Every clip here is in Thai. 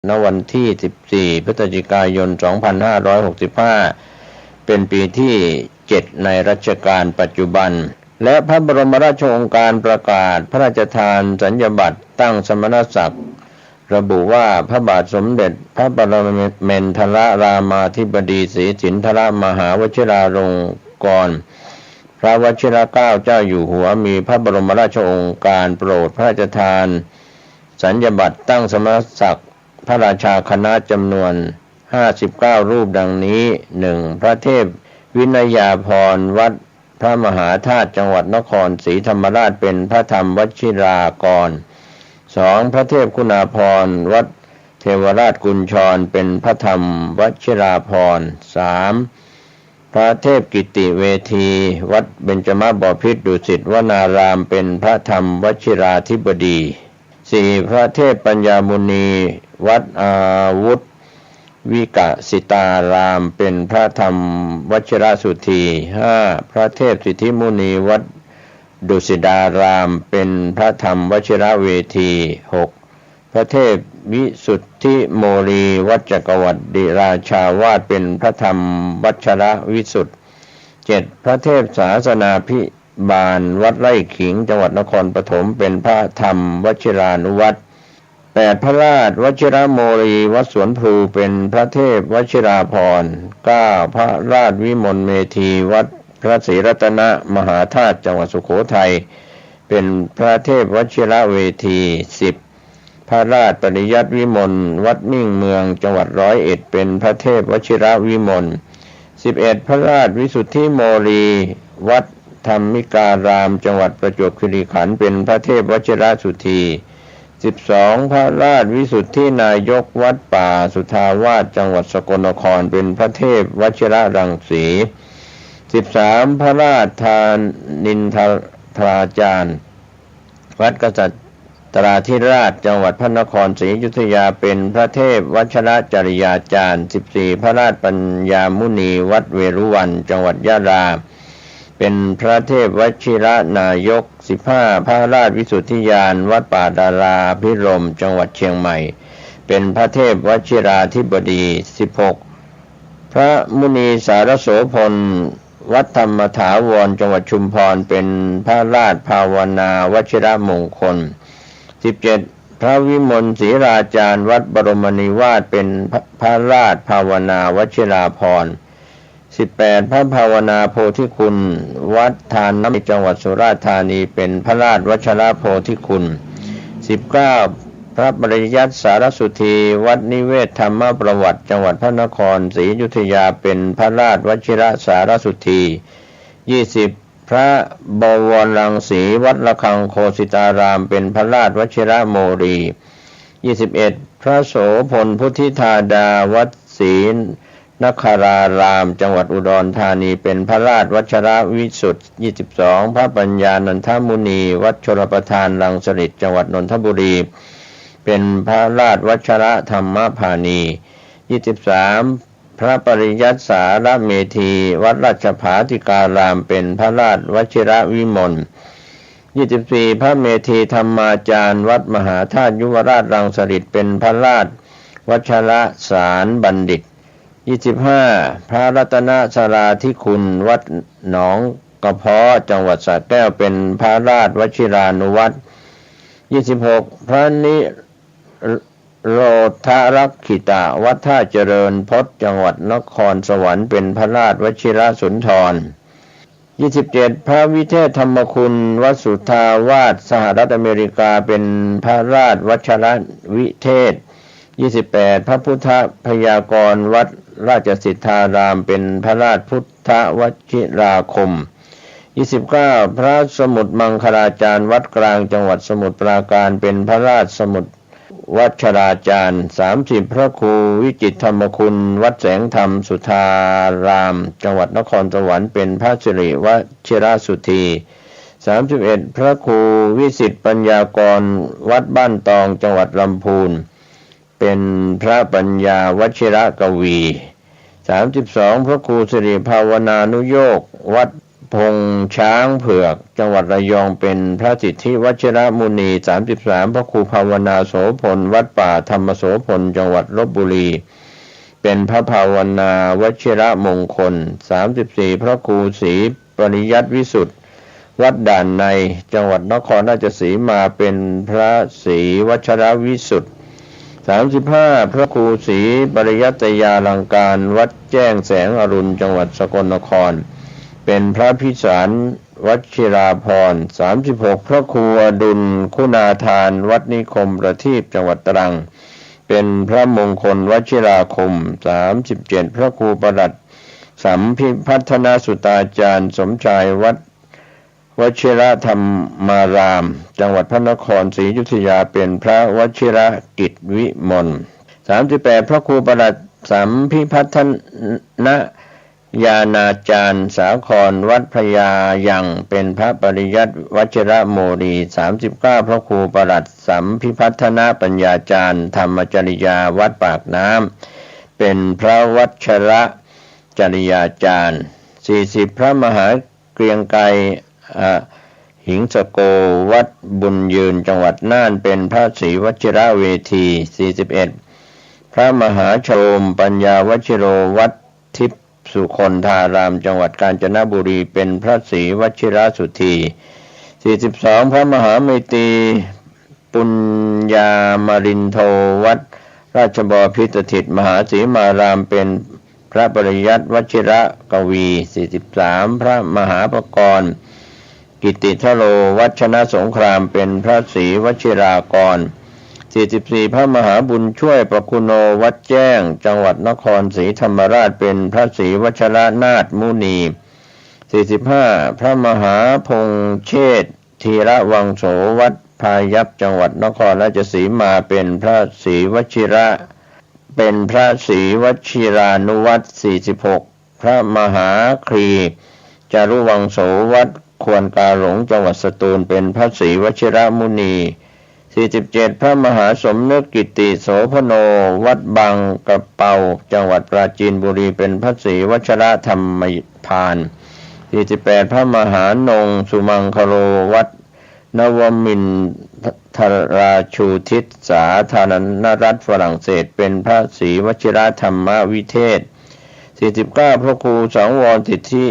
ณวันที่14พฤศจิกายน2565เป็นปีที่7ในรัชกาลปัจจุบันและพระบรมราชโองการประกาศพระราชทานสัญญบัตรตั้งสมณศักดิ์ระบุว่าพระบาทสมเด็จพระปรมินทรรามาธิบดีศรีสินธรมหาวชิราลงกรณ์พระวชิรเกล้าเจ้าอยู่หัวมีพระบรมราชโองการโปรดพระราชทานสัญญบัตรตั้งสมณศักดิ์พระราชาคณะจำนวน59รูปดังนี้ 1. พระเทพวินยาภรณ์วัดพระมหาธาตุจังหวัดนครศรีธรรมราชเป็นพระธรรมวชิรากร 2. พระเทพคุณาภรณ์วัดเทวราชกุญชรเป็นพระธรรมวชิราภรณ์ 3. พระเทพกิติเวทีวัดเบญจมบพิตรดุสิตวนารามเป็นพระธรรมวชิราธิบดี 4. พระเทพปัญญามุนีวัดอาวุธวิกสิตารามเป็นพระธรรมวชิรสุธี 5. พระเทพสิทธิมุนีวัดดุสิตารามเป็นพระธรรมวชิรเวที 6. พระเทพวิสุทธิโมลีวัดจักรวรรดิราชาวาสเป็นพระธรรมวชิรวิสุทธิ 7. พระเทพศาสนาภิบาลวัดไร่ขิงจังหวัดนครปฐมเป็นพระธรรมวชิรานุวัตร 8. พระราชวชิรโมลีวัดสวนพลูเป็นพระเทพวชิราภรณ์ 9. พระราชวิมลเมธีวัดพระศรีรัตนมหาธาตุจังหวัดสุโขทัยเป็นพระเทพวชิรเวที 10. พระราชปริยัติวิมลวัดมิ่งเมืองจังหวัด101เป็นพระเทพวชิรวิมล 11. พระราชวิสุทธิโมลีวัดธรรมิการามจังหวัดประจวบคีรีขันธ์เป็นพระเทพวชิรสุธี 12. พระราชวิสุทธินายกวัดป่าสุทาวาสจังหวัดสกลนครเป็นพระเทพวชิรรังสี 13. พระราชธานินทราจารย์วัดกษัตราธิราชจังหวัดพระนครศรีอยุธยาเป็นพระเทพวชิรจริยาจารย์ 14. พระราชปัญญามุนีวัดเวรุวันจังหวัดยะลาเป็นพระเทพวชิรนายก 15. พระราชวิสุทธิญาณวัดป่าดาราภิรมย์จังหวัดเชียงใหม่เป็นพระเทพวชิราธิบดี 16. พระมุนีสารโสพลวัดธรรมถาวรจังหวัดชุมพรเป็นพระราชภาวนาวชิรมงคล 17. พระวิมลศรีราจารย์วัดบรมนิวาสเป็นพระราชภาวนาวชิราภรณ์ 18. พระภาวนาโพธิคุณวัดทานน้ำจังหวัดสุราษฎร์ธานีเป็นพระราชวชิรโพธิคุณ 19. พระปริยัติสารสุธีวัดนิเวศธรรมประวัติจังหวัดพระนครศรีอยุธยาเป็นพระราชวชิรสารสุธี 20. พระบวรรังสีวัดระฆังโคสิตารามเป็นพระราชวชิรโมลี 21. พระโสพลพุทธิธาดาวัดศรีนครารามจังหวัดอุดรธานีเป็นพระราชวชิรวิสุทธิ์ 22. พระปัญญานันทมุนีวัดชลประทานรังสฤษจังหวัดนนทบุรีเป็นพระราชวชิรธรรมพานี 23. พระปริยัติสารเมธีวัดราชภาธิการามเป็นพระราชวชิรวิมล 24. พระเมธีธรรมาจารย์วัดมหาธาตุยุวราชรังสฤษเป็นพระราชวชิรสารบัณฑิต 25. พระรัตนสราธิคุณวัดหนองกระเพาะจังหวัดสระแก้วเป็นพระราชวชิรานุวัตร 26. พระนิโรธรักขิตาวัดท่าเจริญพจน์จังหวัดนครสวรรค์เป็นพระราชวชิรสุนทร 27. พระวิเทศธรรมคุณวัดสุทาวาสสหรัฐอเมริกาเป็นพระราชวชิรวิเทศ 28. พระพุทธพยากรวัดราชสิทธารามเป็นพระราชพุทธวชิราคม 29. พระสมุทรมังคลาจารย์วัดกลางจังหวัดสมุทรปราการเป็นพระราชสมุทรวัชราจารย์ 30. พระครูวิจิตรธรรมคุณวัดแสงธรรมสุทารามจังหวัดนครสวรรค์เป็นพระสิริวชิรสุธี 31. พระครูวิสิทธิปัญญากรวัดบ้านตองจังหวัดลำพูนเป็นพระปัญญาวชิรกวี 32. พระครูสิริภาวนานุโยกวัด พงช้างเผือกจังหวัดระยองเป็นพระสิทธิวชิรมุนี33พระครูภาวนาโสพลวัดป่าธรรมโสพลจังหวัดลพบุรีเป็นพระภาวนาวชิรมงคล34พระครูศรีปริยัติวิสุทธิ์วัดด่านในจังหวัดนครราชสีมาเป็นพระศรีวชิรวิสุทธิ์35พระครูศรีปริยัตยาลังการวัดแจ้งแสงอรุณจังหวัดสกลนครเป็นพระพิสารวชิราภรณ์36พระครูอดุลคุณาทานวัดนิคมประทีปจังหวัดตรังเป็นพระมงคลวชิราคม37พระครูประหลัดสัมพิพัฒนสุตาจารย์สมชายวัดวชิรธรรมารามจังหวัดพระนครศรีอยุธยาเป็นพระวชิรกิจวิมล38พระครูประหลัดสัมพิพัฒนญาณาจารย์สาครวัดพญายังเป็นพระปริยัติวชิรโมลี39พระครูประหลัดสัมพิพัฒนปัญญาจารย์ธรรมจริยาวัดปากน้ำเป็นพระวัชรจริยาจารย์40พระมหาเกรียงไกรหิงสโกวัดบุญยืนจังหวัดน่านเป็นพระศรีวชิรเวที41พระมหาโชมปัญญาวชิโรวัดทิพสุคนธารามจังหวัดกาญจนบุรีเป็นพระศรีวชิรสุธี42พระมหาเมตรีปุญญามรินโทวัดราชบพิตรสถิตมหาสีมารามเป็นพระปริยัติวชิรกวี43พระมหาปกรณ์กิติทโลวัชนะสงครามเป็นพระศรีวชิรากร44พระมหาบุญช่วยประคุณโนวัดแจ้งจังหวัดนครศรีธรรมราชเป็นพระศรีวชรนาถมุนี45พระมหาพงษ์เชษฐ์ธีระวังโสวัดพายัพจังหวัดนครราชสีมาเป็นพระศรีวชิรานุวัตร46พระมหาครีจารุวังโสวัดควรกาหลงจังหวัดสตูลเป็นพระศรีวชิรมุนี47พระมหาสมนึกกิติโสพโนวัดบางกระเปาจังหวัดปราจีนบุรีเป็นพระศรีวชิรธรรมพาน48พระมหานงสุมังคโลวัดนวมินทราชูทิศสาธารณรัฐฝรั่งเศสเป็นพระศรีวชิรธรรมวิเทศ49พระครูสังวรสิทธิ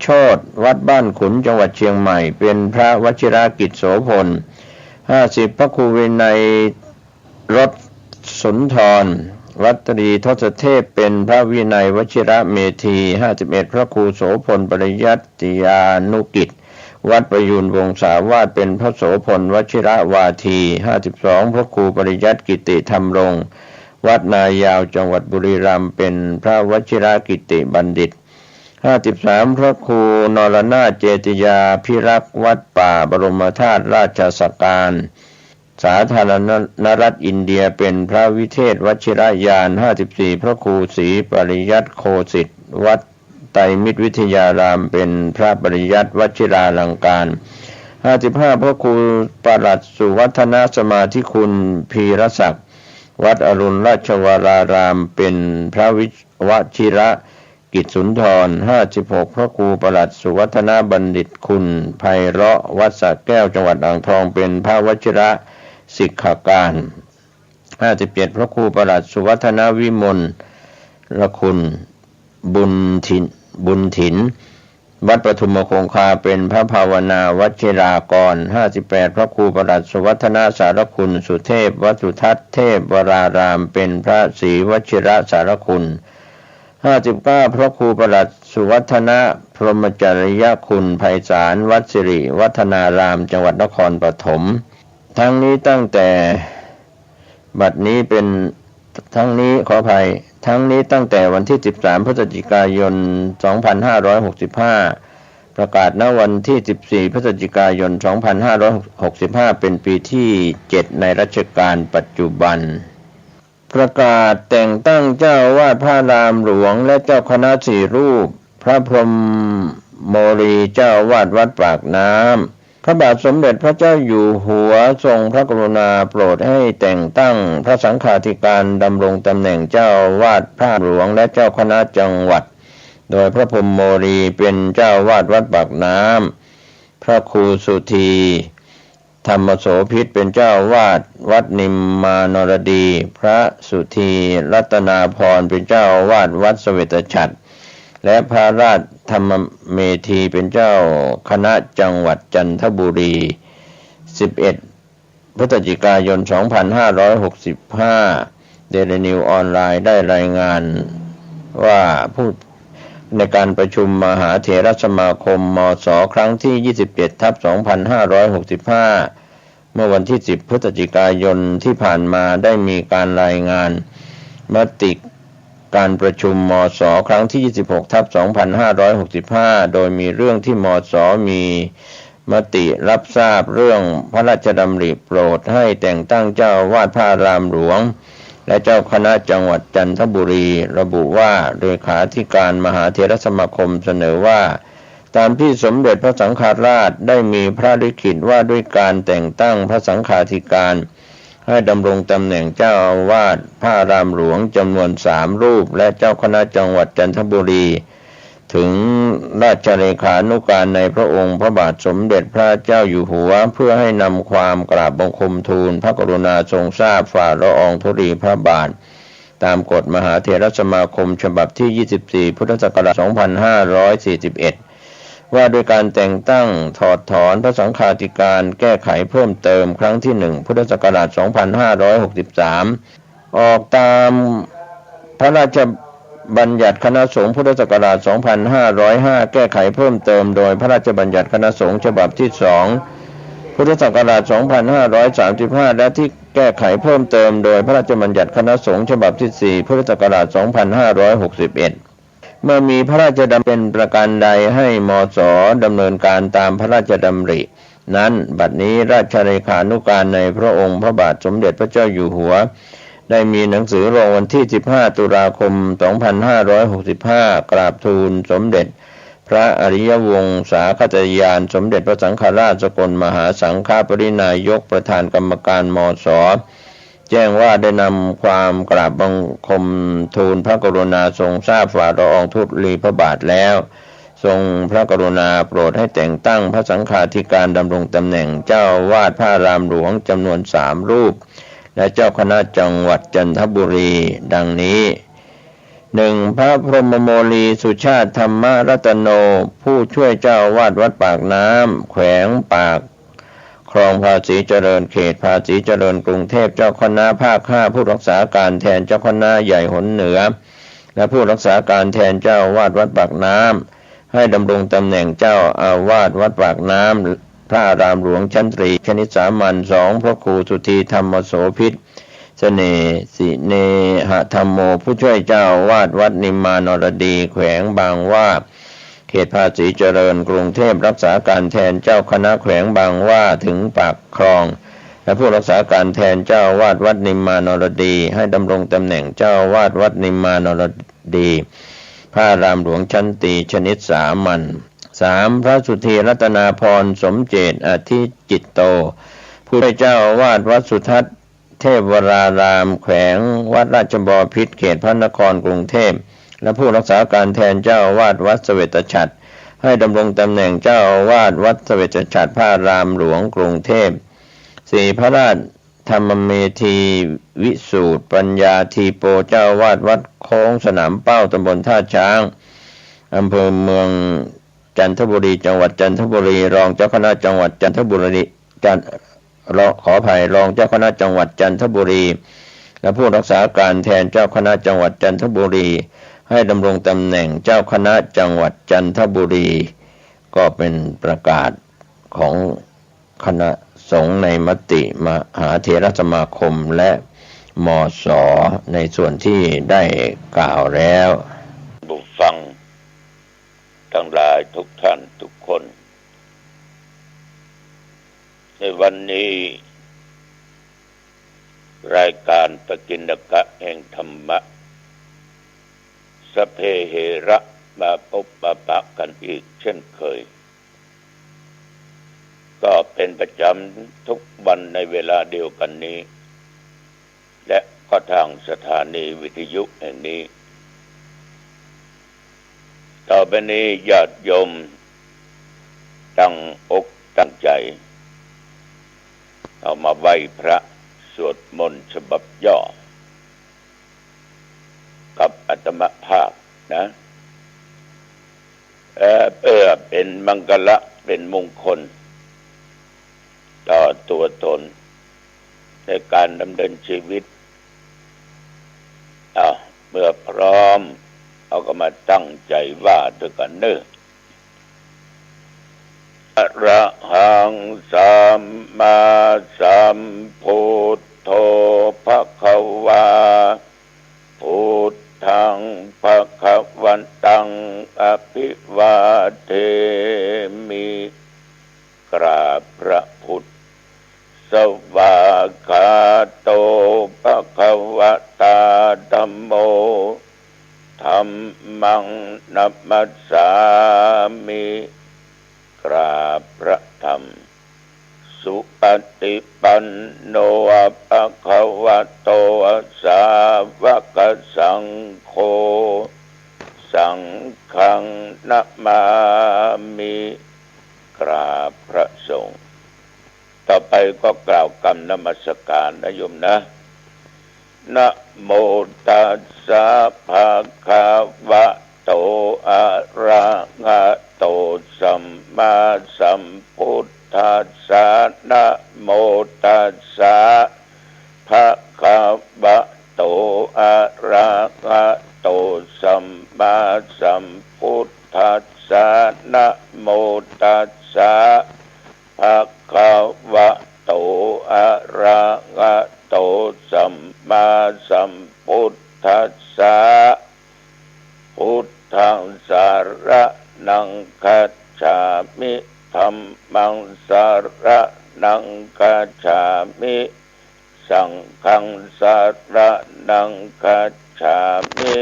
โชติวัดบ้านขุนจังหวัดเชียงใหม่เป็นพระวชิรกิจโสพล50พระครูวินัยรสสุนทรวัดตรีทศเทพเป็นพระวินัยวชิรเมธี51พระครูโสพลปริยัติยานุกิจวัดประยูรวงศาวาสเป็นพระโสพลวชิรวาที52พระครูปริยัติกิติธรรมรงค์วัดนายาวจังหวัดบุรีรัมย์เป็นพระวชิรกิติบัณฑิต53พระครูนรนาถเจติยาภิรักษ์วัดป่าบรมธาตุราชสักการสาธารณรัฐอินเดียเป็นพระวิเทศวชิรยาน54พระครูศรีปริยัติโคสิทธิ์วัดไตรมิตรวิทยารามเป็นพระปริยัติวชิราลังการ55พระครูปลัดสุวัฒนสมาธิคุณพีรศักดิ์วัดอรุณราชวรารามเป็นพระวชิรกิจสุนทร56พระครูปลัดสุวัฒนบัณฑิตคุณไพเราะวัดสระแก้วจังหวัดอ่างทองเป็นพระวชิรสิกขาการ57พระครูปลัดสุวัฒนวิมลละคุณบุญถินวัดปทุมคงคาเป็นพระภาวนาวชิรากร58พระครูปลัดสุวัฒนสารคุณสุเทพวัดสุทัศน์เทพวรารามเป็นพระศรีวชิรสารคุณ59พระครูปลัดสุวัฒนพรหมจริยคุณไพศาลวัดสิริวัฒนารามจังหวัดนครปฐมทั้งนี้ตั้งแต่บัดนี้เป็นทั้งนี้ขออภัยทั้งนี้ตั้งแต่วันที่13พฤศจิกายน2565ประกาศณวันที่14พฤศจิกายน2565เป็นปีที่7ในรัชกาลปัจจุบันประกาศแต่งตั้งเจ้าอาวาสพระอารามหลวงและเจ้าคณะ4รูปพระพรหมโมลีเจ้าอาวาสวัดปากน้ำพระบาทสมเด็จพระเจ้าอยู่หัวทรงพระกรุณาโปรดให้แต่งตั้งพระสังฆาธิการดำรงตำแหน่งเจ้าอาวาสพระหลวงและเจ้าคณะจังหวัด โดยพระพรหมโมลีเป็นเจ้าวาดวัดปากน้ำพระครูสุธีธรรมโสภิตเป็นเจ้าวาดวัดนิมมานรดีพระสุธีรัตนาพรเป็นเจ้าวาดวัดเสวตฉัตรและพระราชธรรมเมธีเป็นเจ้าคณะจังหวัดจันทบุรี11พฤศจิกายน2565 Daily News ออนไลน์ได้รายงานว่าผู้ในการประชุมมหาเถรสมาคมมศ.ครั้งที่ 27/2565 เมื่อวันที่ 10 พฤศจิกายนที่ผ่านมาได้มีการรายงานมติการประชุมมศ.ครั้งที่ 26/2565 โดยมีเรื่องที่มศ.มีมติรับทราบเรื่องพระราชดำริโปรดให้แต่งตั้งเจ้าวาดพระอารามหลวงและเจ้าคณะจังหวัดจันทบุรีระบุว่าเลขาธิการมหาเถรสมาคมเสนอว่าตามที่สมเด็จพระสังฆราชได้มีพระลิขิตว่าด้วยการแต่งตั้งพระสังฆาธิการให้ดำรงตำแหน่งเจ้าอาวาสพระอารามหลวงจำนวน3 รูปและเจ้าคณะจังหวัดจันทบุรีถึงราชเลขานุการในพระองค์พระบาทสมเด็จพระเจ้าอยู่หัวเพื่อให้นำความกราบบังคมทูลพระกรุณาทรงทราบฝ่าละอองธุลีพระบาทตามกฎมหาเถรสมาคมฉบับที่ 24 พุทธศักราช 2541 ว่าด้วยการแต่งตั้งถอดถอนพระสังฆาธิการแก้ไขเพิ่มเติมครั้งที่ 1 พุทธศักราช 2563 ออกตามพระราชบัญญัติคณะสงฆ์พุทธศักราช 2505 แก้ไขเพิ่มเติมโดยพระราชบัญญัติคณะสงฆ์ฉบับที่ 2 พุทธศักราช 2535 และที่แก้ไขเพิ่มเติมโดยพระราชบัญญัติคณะสงฆ์ฉบับที่ 4 พุทธศักราช 2561 เมื่อมีพระราชดำริเป็นประการใดให้มศ.ดำเนินการตามพระราชดำรินั้นบัดนี้ราชเลขานุการในพระองค์พระบาทสมเด็จพระเจ้าอยู่หัวได้มีหนังสือลงวันที่ 15 ตุลาคม 2565 กราบทูลสมเด็จพระอริยวงศาคตยานสมเด็จพระสังฆราชสกลมหาสังฆปรินายกประธานกรรมการมศ.แจ้งว่าได้นำความกราบบังคมทูลพระกรุณาทรงทราบฝ่าละอองธุลีพระบาทแล้วทรงพระกรุณาโปรดให้แต่งตั้งพระสังฆาธิการดำรงตำแหน่งเจ้าวาดพระอารามหลวงจำนวน3 รูปและเจ้าคณะจังหวัดจันทบุรีดังนี้ 1. พระพรหมโมลีสุชาติธรรมรัตโนผู้ช่วยเจ้าวาดวัดปากน้ำแขวงปากคลองภาษีเจริญเขตภาษีเจริญกรุงเทพเจ้าคณะภาค 5ผู้รักษาการแทนเจ้าคณะใหญ่หนเหนือและผู้รักษาการแทนเจ้าวาดวัดปากน้ำให้ดำรงตำแหน่งเจ้าอาวาสวัดปากน้ำพระอารามหลวงชั้นตรีคณิตสามัญ 2พระครูสุธีธรรมโสภิตเสน่สิเนหธรรมโมผู้ช่วยเจ้าวาดวัดนิมมานรดีแขวงบางว่าเขตภาษีเจริญกรุงเทพรักษาการแทนเจ้าคณะแขวงบางว่าถึงปากคลองและผู้รักษาการแทนเจ้าวาดวัดนิมมานรดีให้ดำรงตำแหน่งเจ้าวาดวัดนิมมานรดีพระอารามหลวงชั้นตรีชนิดสามัญ 3. พระสุธีรัตนาพรสมเจตอธิจิตโตผู้ช่วยเจ้าวาดวัดสุทัศน์เทพวรารามแขวงวัดราชบพิตรเขตพระนครกรุงเทพและผู้รักษาการแทนเจ้าวาดวัดเสวตฉัตรให้ดำรงตำแหน่งเจ้าวาดวัดเสวตฉัตรพระอารามหลวงกรุงเทพ 4. พระราชธรรมเมธีวิสูตรปัญญาทีโปเจ้าวาดวัดโค้งสนามเป้าตำบลท่าช้างอำเภอเมืองจันทบุรีจังหวัดจันทบุรีรองเจ้าคณะจังหวัดจันทบุรีรองเจ้าคณะจังหวัดจันทบุรีและผู้รักษาการแทนเจ้าคณะจังหวัดจันทบุรีให้ดำรงตำแหน่งเจ้าคณะจังหวัดจันทบุรีก็เป็นประกาศของคณะสงฆ์ในมติมหาเถรสมาคมและมศ.ในส่วนที่ได้กล่าวแล้วผู้ฟังทั้งหลายทุกท่านทุกคนในวันนี้รายการปกิณกะแห่งธรรมะสพเพเหระมาพบมาปะกันอีกเช่นเคยก็เป็นประจำทุกวันในเวลาเดียวกันนี้และก็ทางสถานีวิทยุแห่งนี้ ต่อไปนี้ญาติโยมตั้งอกตั้งใจเอามาไหว้พระสวดมนต์ฉบับย่อกับอาตมาภาพนะเพื่อเป็นมังคละเป็นมงคลต่อตัวตนในการดำเนินชีวิตเมื่อพร้อมเอาก็มาตั้งใจว่าด้วยกันเนอะอะระหังสัมมาสัมพุทโธภควาพุทธังภวันตังอภิวาเทมิกราบพระพุทธสวากขาโตภควตาธัมโมธัมมังนัมมัสสามิกราบพระธรรมสุปฏิปันโนภควโตสาวกสังโฆสังฆังนะมามิกราบพระสงฆ์ต่อไปก็กล่าวคำนมัสการนะโยมนะนะโมตัสสะภะคะวะโตอะระหะโตสัมมาสัมพุทธัสสะนะโมตัสสะภะคะวะโตอะระหะโตสัมมาสัมพุทธัสสะนะโมตัสสะภะคะวะโตอะระหะโตสัมมาสัมพุทธัสสะพุทธังสารนังคัจฉามิธัมมังสารนังคัจฉามิสังฆังสารนังคัจฉามิ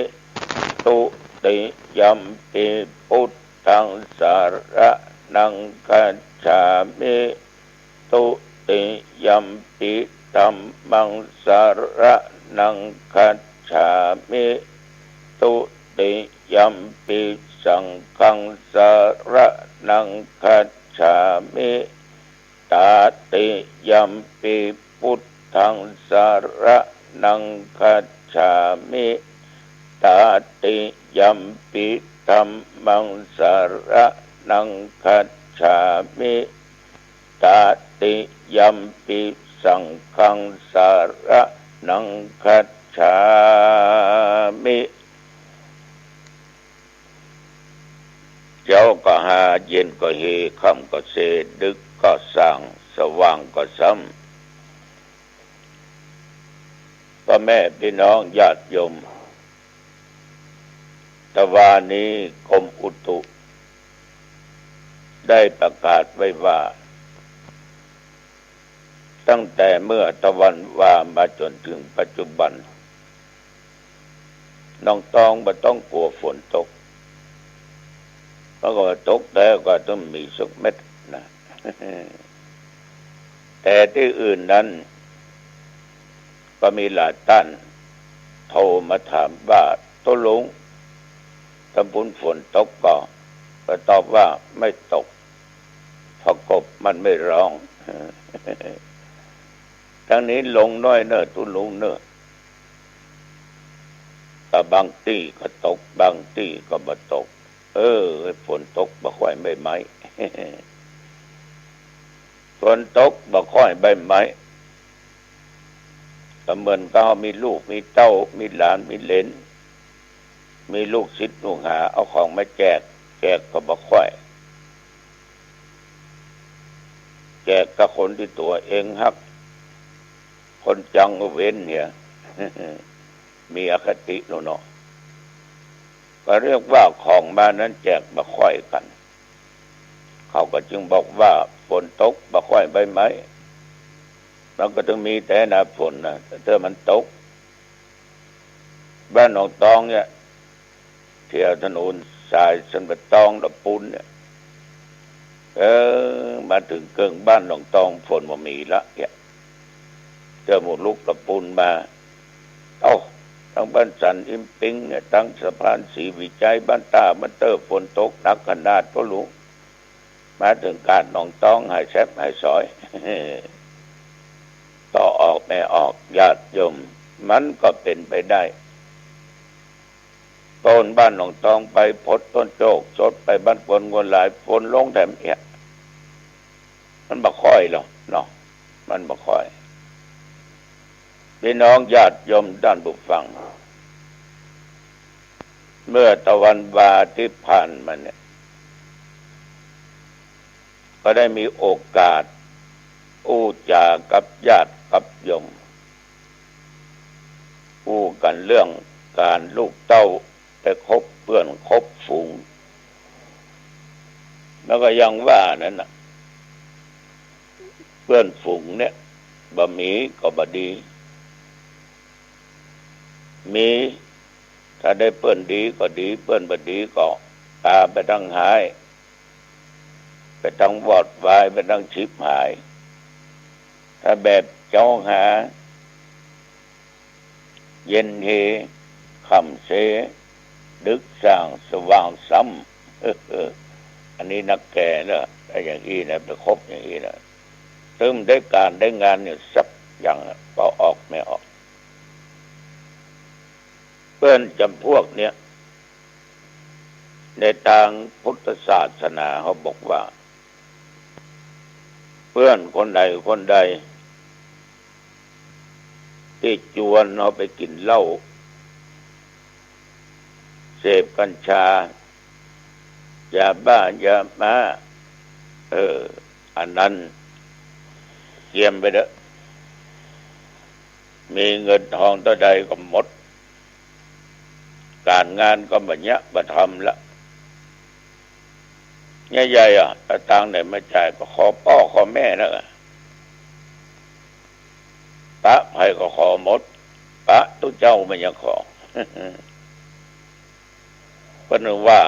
ตุติยัมปิพุทธังสารนังคัจฉามิตุติยัมปิธัมมังสารนังคัจฉามิตุติยัมปิสังฆังสารนังคัจฉามิตาติยัมปิพุทธังสารนังคัจฉามิตาติยัมปิธัมมังสารนังคัจฉามิตาติยัมปิสังฆังสารนังคัจฉามิเจ้าก็หาเย็นก็เฮค่ำก็เสดึกก็สร้างสว่างก็ซ้ำพ่อแม่พี่น้องญาติโยมตะวันนี้กรมอุตุได้ประกาศไว้ว่าตั้งแต่เมื่อตะวันว่ามาจนถึงปัจจุบันน้องตองบ่ต้องกลัวฝนตกเพราะว่าตกแล้วก็ต้องมีสักเม็ดนะ แต่ที่อื่นนั้นก็มีหลายท่านโทรมาถามว่าตกลงถ้าฝนตกก็ตอบว่าไม่ตกเพราะกบมันไม่ร้อง ทั้งนี้ลงน้อยเนอะตุลงเนอะแต่บางที่ก็ตกบางที่ก็บ่ตกฝนตกบ่ค่อยใบไม้ ฝนตกบ่ค่อยใบไม้ก็เหมือนก็มีลูกมีเต้ามีหลานมีเหลนมีลูกศิษย์ลูกหาเอาของมาแจกก็บ่ค่อยแจกกับคนที่ตัวเองฮักคนจังเว้นเนี่ย มีอคติโน่ก็เรียกว่าของมานั้นแจกบ่ค่อยกันเขาก็จึงบอกว่าฝนตกบ่ค่อยใบไม้มันก็ต้องมีแต่หน้าฝนนะแต่ถ้ามันตกบ้านหนองตองเนี่ยเที่ยวถนนสายสันปะตองตะปูนเนี่ยมาถึงเกิงบ้านหนองตองฝนบ่มีละเนี่ยเจอหมดลูกตะปูนมา ทั้งบ้านสันอิมปิงเนี่ยทั้งสะพานศรีวิจัยบ้านตาบ้านเตอร์ฝนตกหนักขนาดก็รู้มาถึงการหนองต้องให้แซบให้ซอย ต่อออกไม่ออกญาติโยมมันก็เป็นไปได้ต้นบ้านหนองตองไปพดต้นโจกสดไปบ้านฝนวนหลายฝนลงแถมเอียมันบ่ค่อยหรอกเนาะมันบ่ค่อยพี่น้องญาติโยมด้านบุฟังเมื่อตะวันวาที่ผ่านมาเนี่ยก็ได้มีโอกาสอู้จากับญาติกับโยมอู้กันเรื่องการลูกเต้าไปคบเพื่อนคบฝูงแล้วก็ยังว่านั่นน่ะเพื่อนฝูงเนี่ยบ่มีก็บ่ดีมีถ้าได้เพื่อนดีก็ดีเพื่อนบ่ดีก็ตาไปทั้งหายไปทั้งวอดวายไปทั้งชิบหายถ้าแบบจ้องหาเย็นเฮคำเสดึกสร้างสว่างซ้ำอันนี้นักแก่เนอะแต่อย่างนี้นะไปคบอย่างนี้นะซึมได้การได้งานเนี่ยสักอย่างก็ออกไม่ออกเพื่อนจำพวกเนี้ยในทางพุทธศาสนาเขาบอกว่าเพื่อนคนใดคนใดที่ชวนเราไปกินเหล้าเสพกัญชายาบ้ายาม้าอันนั้นเกียมไปเด้อมีเงินทองเท่าใดก็หมดการงานก็บัญญัติบัทำละใหญ่ๆแต่ตังค์ไหนมาจ่ายก็ขอพ่อขอแม่นะพระภัยก็ขอหมดพระตุเจ้ามันยังขอ เพราะว่า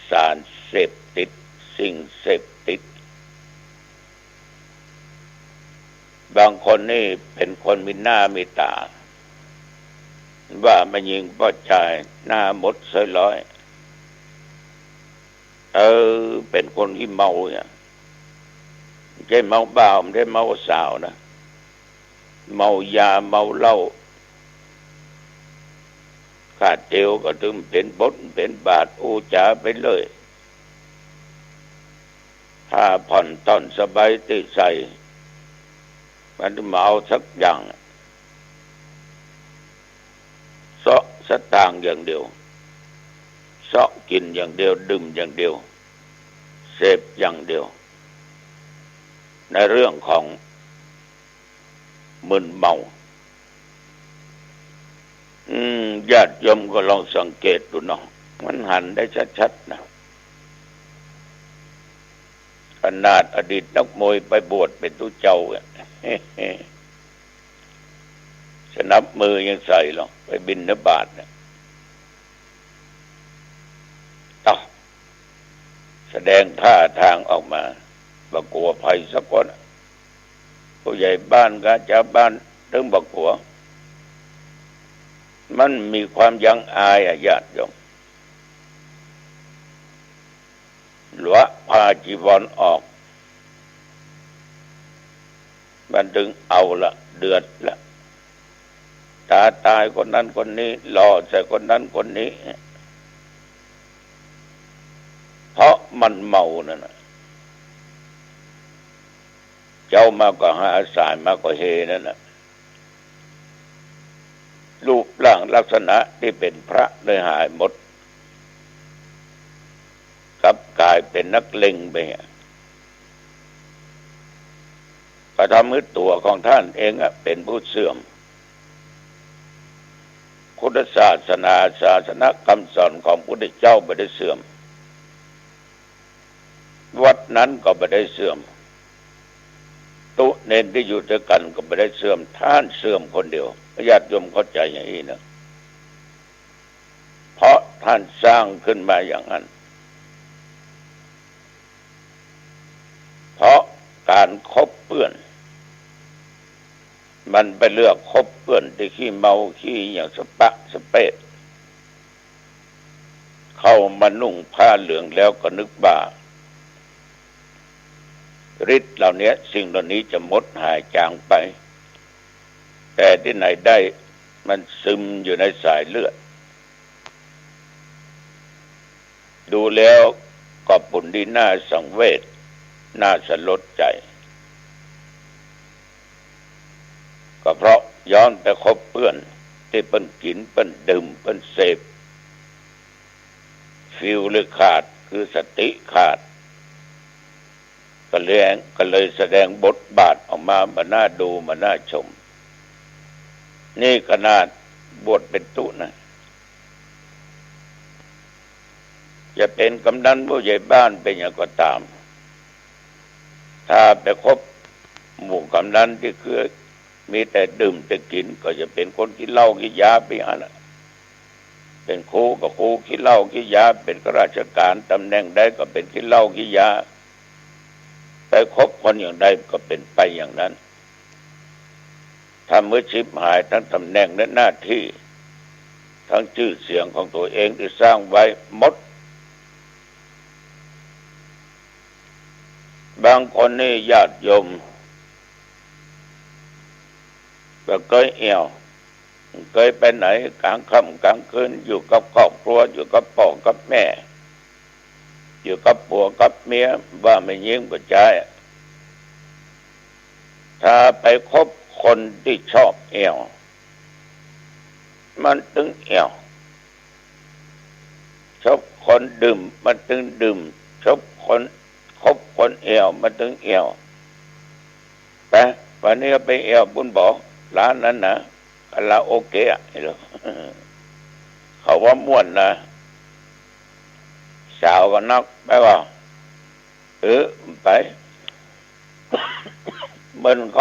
สารเสพติดสิ่งเสพติดบางคนนี่เป็นคนมีหน้ามีตาว่ามันยิงพ่อชายหน้าหมดเสยร้อยเป็นคนที่เมาเนี่ยไม่ใช่เมาบ้าไม่ได้เมาสาวนะเมายาเมาเหล้าขาดเตียวก็ถึงเป็นบทเป็นบาทอูจาไปเลยถ้าผ่อนตอนสบายติใส่มันมาเอาสักอย่างเสาะสตางค์อย่างเดียวเสาะกินอย่างเดียวดื่มอย่างเดียวเสพอย่างเดียวในเรื่องของมึนเมาญาติโยมก็ลองสังเกตดูเนาะมันหันได้ชัดๆนะขนาดอดีตนักมวยไปบวชเป็นตู้เจ้าสนับมือยังใส่หรอกไปบิณฑบาตเนี่ยแสดงท่าทางออกมาบ่กลัวภัยสักคนผู้ใหญ่บ้านกับชาวบ้านถึงบ่กลัวมันมีความยังอายญาติโยมหลวงพาจีวรออกมันถึงเอาละเดือดละตายคนนั้นคนนี้หล่อใส่คนนั้นคนนี้เพราะมันเมานั่นน่ะเจ้ามาก็หาสายมาก็เฮนั่นน่ะรูปร่างลักษณะที่เป็นพระเลยหายหมดกลับกลายเป็นนักเลงไปก็ทำให้ตัวของท่านเองเป็นผู้เสื่อมพุทธศาสนาศาสนาคำสอนของพระพุทธเจ้าไม่ได้เสื่อมวัดนั้นก็ไม่ได้เสื่อมตุเนนที่อยู่ด้วยกันก็ไม่ได้เสื่อมท่านเสื่อมคนเดียวญาติโยมเข้าใจอย่างนี้นะเพราะท่านสร้างขึ้นมาอย่างนั้นเพราะการคบเพื่อนมันไปเลือกคบเพื่อนที่ขี้เมาขี้อย่างสปะส เปดเข้ามานุ่งผ้าเหลืองแล้วก็นึกว่าฤทธิ์เหล่านี้สิ่งเหล่านี้จะหมดหายจางไปแต่ที่ไหนได้มันซึมอยู่ในสายเลือดดูแล้วก็ผลดีน่าสังเวชน่าสลดใจก็เพราะย้อนไปคบเพื่อนที่เปิ้นกินเปิ้นดื่มเปิ้นเสพฟิวหรือขาดคือสติขาดก็เลยแสดงบทบาทออกมามาน่าดูมาน่าชมนี่ขนาดบวชเป็นตุนะจะเป็นกำนันผู้ใหญ่บ้านเป็นอย่างก็ตามถ้าไปคบหมู่กำนันที่คือมีแต่ดื่มแต่กินก็จะเป็นคนกินเหล้ากินยาไปอันน่ะเป็นครูก็ครูกินเหล้ากินยาเป็นข้าราชการตำแหน่งใดก็เป็นกินเหล้ากินยาไปคบคนอย่างใดก็เป็นไปอย่างนั้นทำมือชิบหายทั้งตำแหน่งและหน้าที่ทั้งชื่อเสียงของตัวเองที่สร้างไว้หมดบางคนนี่ญาติโยมก็เคยเคยไปไหนกลางค่ำกลางคืนอยู่กับครอบครัวอยู่กับพ่อกับแม่อยู่กับผัวกับเมียว่าไม่ยิ่งกว่าใจถ้าไปคบคนที่ชอบมันตึงชอบคนดื่มมันตึงดื่มชอบคนคบคนมันตึงไปวันนี้ไปบุญบอกร้านนั้นนะคาราโอเกะเหรอเขาว่าม่วนนะสาวก็นักไปว่าไปเหมือนเ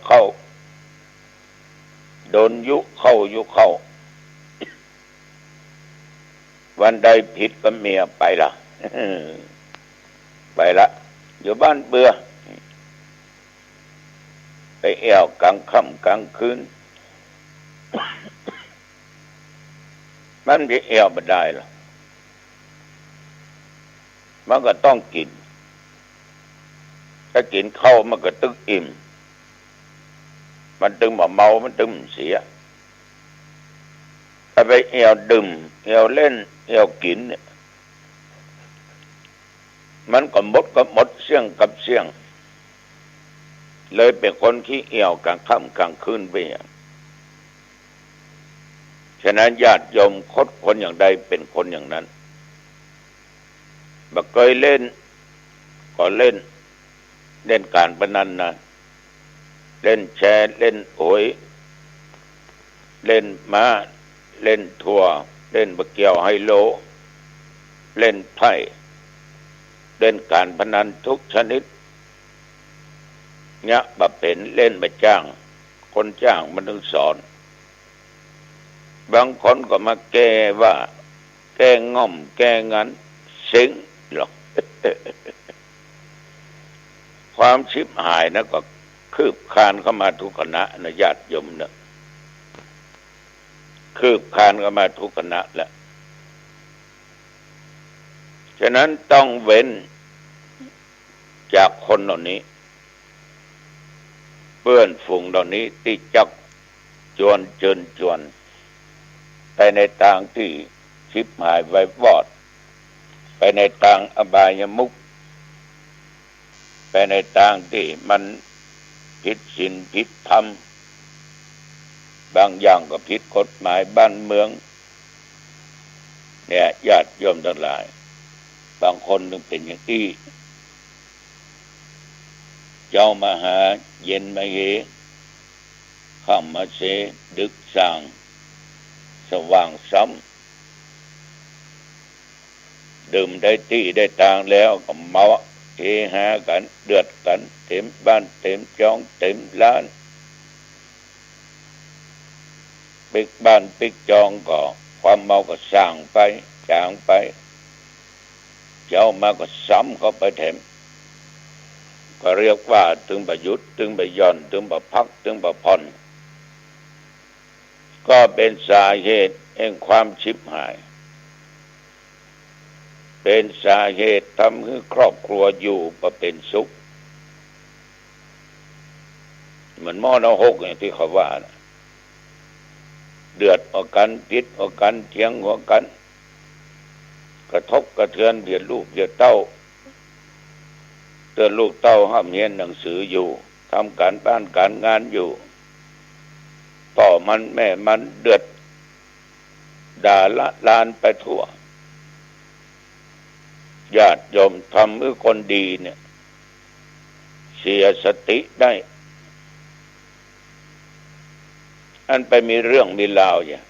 ขาโดนยุเข้าวันใดผิดก็เมียไปละไปละอยู่บ้านเบื่อไปกลางค่ำกลางคืนมันจะไม่ได้หรอกมันก็ต้องกินถ้ากินเข้ามันก็ตึกอิ่มมันตึงเมามันตึงเสียถ้าไปดื่มเล่นกินเนี่ยมันก็หมดเสี่ยงกับเสี่ยงเลยเป็นคนขี้กลางค่ำกลางคืนไปฉะนั้นญาติโยมคดคนอย่างใดเป็นคนอย่างนั้นบ่เคยเล่นก็เล่นการพนันนะเล่นแชร์เล่นโอยเล่นม้าเล่นทัวเล่นบะเกียวไฮโลเล่นไพ่เล่นการพนันทุกชนิดเนี่ยบะเป็นเล่นบะจ้างคนจ้างมันต้องสอนบางคนก็มาแก้ว่าแก้ง่อมแก้งันสิงหรอก ความชิบหายนะก็คืบคานเข้ามาทุกคณะนะญาติโยมเนี่ยคืบคานเข้ามาทุกคณะแล้วฉะนั้นต้องเว้นจากคนเหล่านี้เพื่อนฝูงเหล่านี้ที่จักจวนไปในทางที่ชิบหายไว้วอดไปในทางอบายมุขไปในทางที่มันผิดศีลผิดธรรมบางอย่างก็ผิดกฎหมายบ้านเมืองเนี่ยญาติโยมทั้งหลายบางคนนึงเป็นอย่างนี้เจ้ามาหาเย็นมาเฮค่ำมาเสดึกสร้างสว่างซ้ำดื่มได้ที่ได้ทางแล้วก็เมาเฮฮากันเดือดกันเต็มบ้านเต็มจองเต็มร้านปิกบ้านปิกจองก็ความเมาก็สร้างไปจางไปเจ้ามาก็ซ้ำเข้าไปแถมก็เรียกว่าถึงประยุทธ์ถึงประย่อนถึงประพักถึงประพรก็เป็นสาเหตุ แห่งความชิบหายเป็นสาเหตุทำให้ครอบครัวอยู่บ่เป็นสุขเหมือนหม้อนรกอย่างที่เขาว่านะเดือดออกกันพิษออกกันเถียงหัวกันกระทบกระเทือนเดือดลูกเดือดเต้าเตือนลูกเต้าห้ามเรียนหนังสืออยู่ทำการบ้านการงานอยู่พ่อมันแม่มันเดือดด่าละลานไปทั่วญาติโยมทำให้คนดีเนี่ยเสียสติได้อันไปมีเรื่องมีราวอย่าง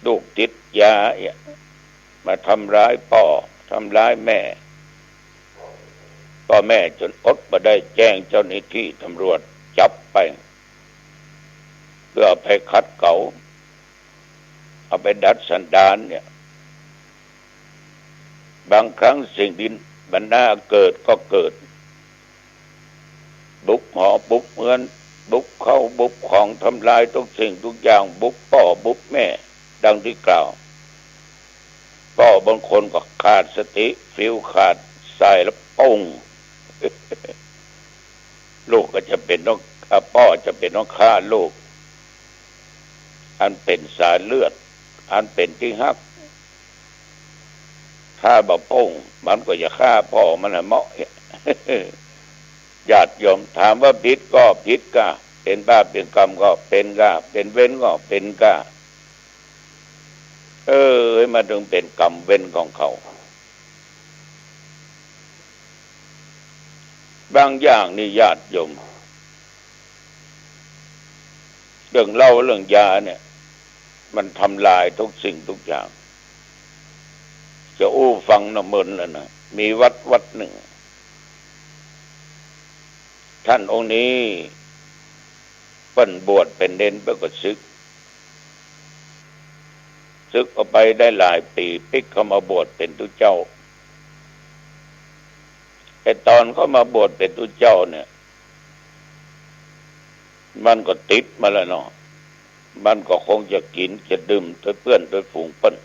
ลูกติดยาอย่างมาทำร้ายพ่อทำร้ายแม่พ่อแม่จนอดมาได้แจ้งเจ้าหน้าที่ตำรวจจับไปเพื่อไปคัดเก๋าเอาไปดัดสันดานเนี่ยบางครั้งสิ่งที่บรรณาเกิดก็เกิดบุกหอบุกเมืองบุกเข้าบุกของทำลายทุกสิ่งทุกอย่างบุกพ่อบุกแม่ดังที่กล่าวพ่อบางคนก็ขาดสติฟิวขาดใส่แล้วปุ้ง ลูกก็จะเป็นต้องพ่อจะเป็นต้องฆ่าลูกอันเป็นสายเลือดอันเป็นที่ฮักถ้าบ่ปุ้งมันก็จะฆ่าพ่อมันเหมาะ ญาติโยมถามว่าผิดก็ผิดกะเป็นบาปเป็นกรรมก็เป็นกะเป็นเว้นก็เป็นกะมันถึงเป็นกรรมเว้นของเขาบางอย่างนี่ญาติโยมเรื่องเหล้าเรื่องยาเนี่ยมันทำลายทุกสิ่งทุกอย่างจะฟังน้ำมนต์แล้วนะมีวัดหนึ่งท่านองค์นี้เปิ้นบวชเป็นเด่นไปก็ศึกออกไปได้หลายปีปิกเข้ามาบวชเป็นตุเจ้าไอ้ตอนเขามาบวชเป็นตุเจ้าเนี่ยมันก็ติดมาแล้วเนาะมันก็คงจะกินจะดื่มตัวเพื่อนตัวฝูงเปิ้น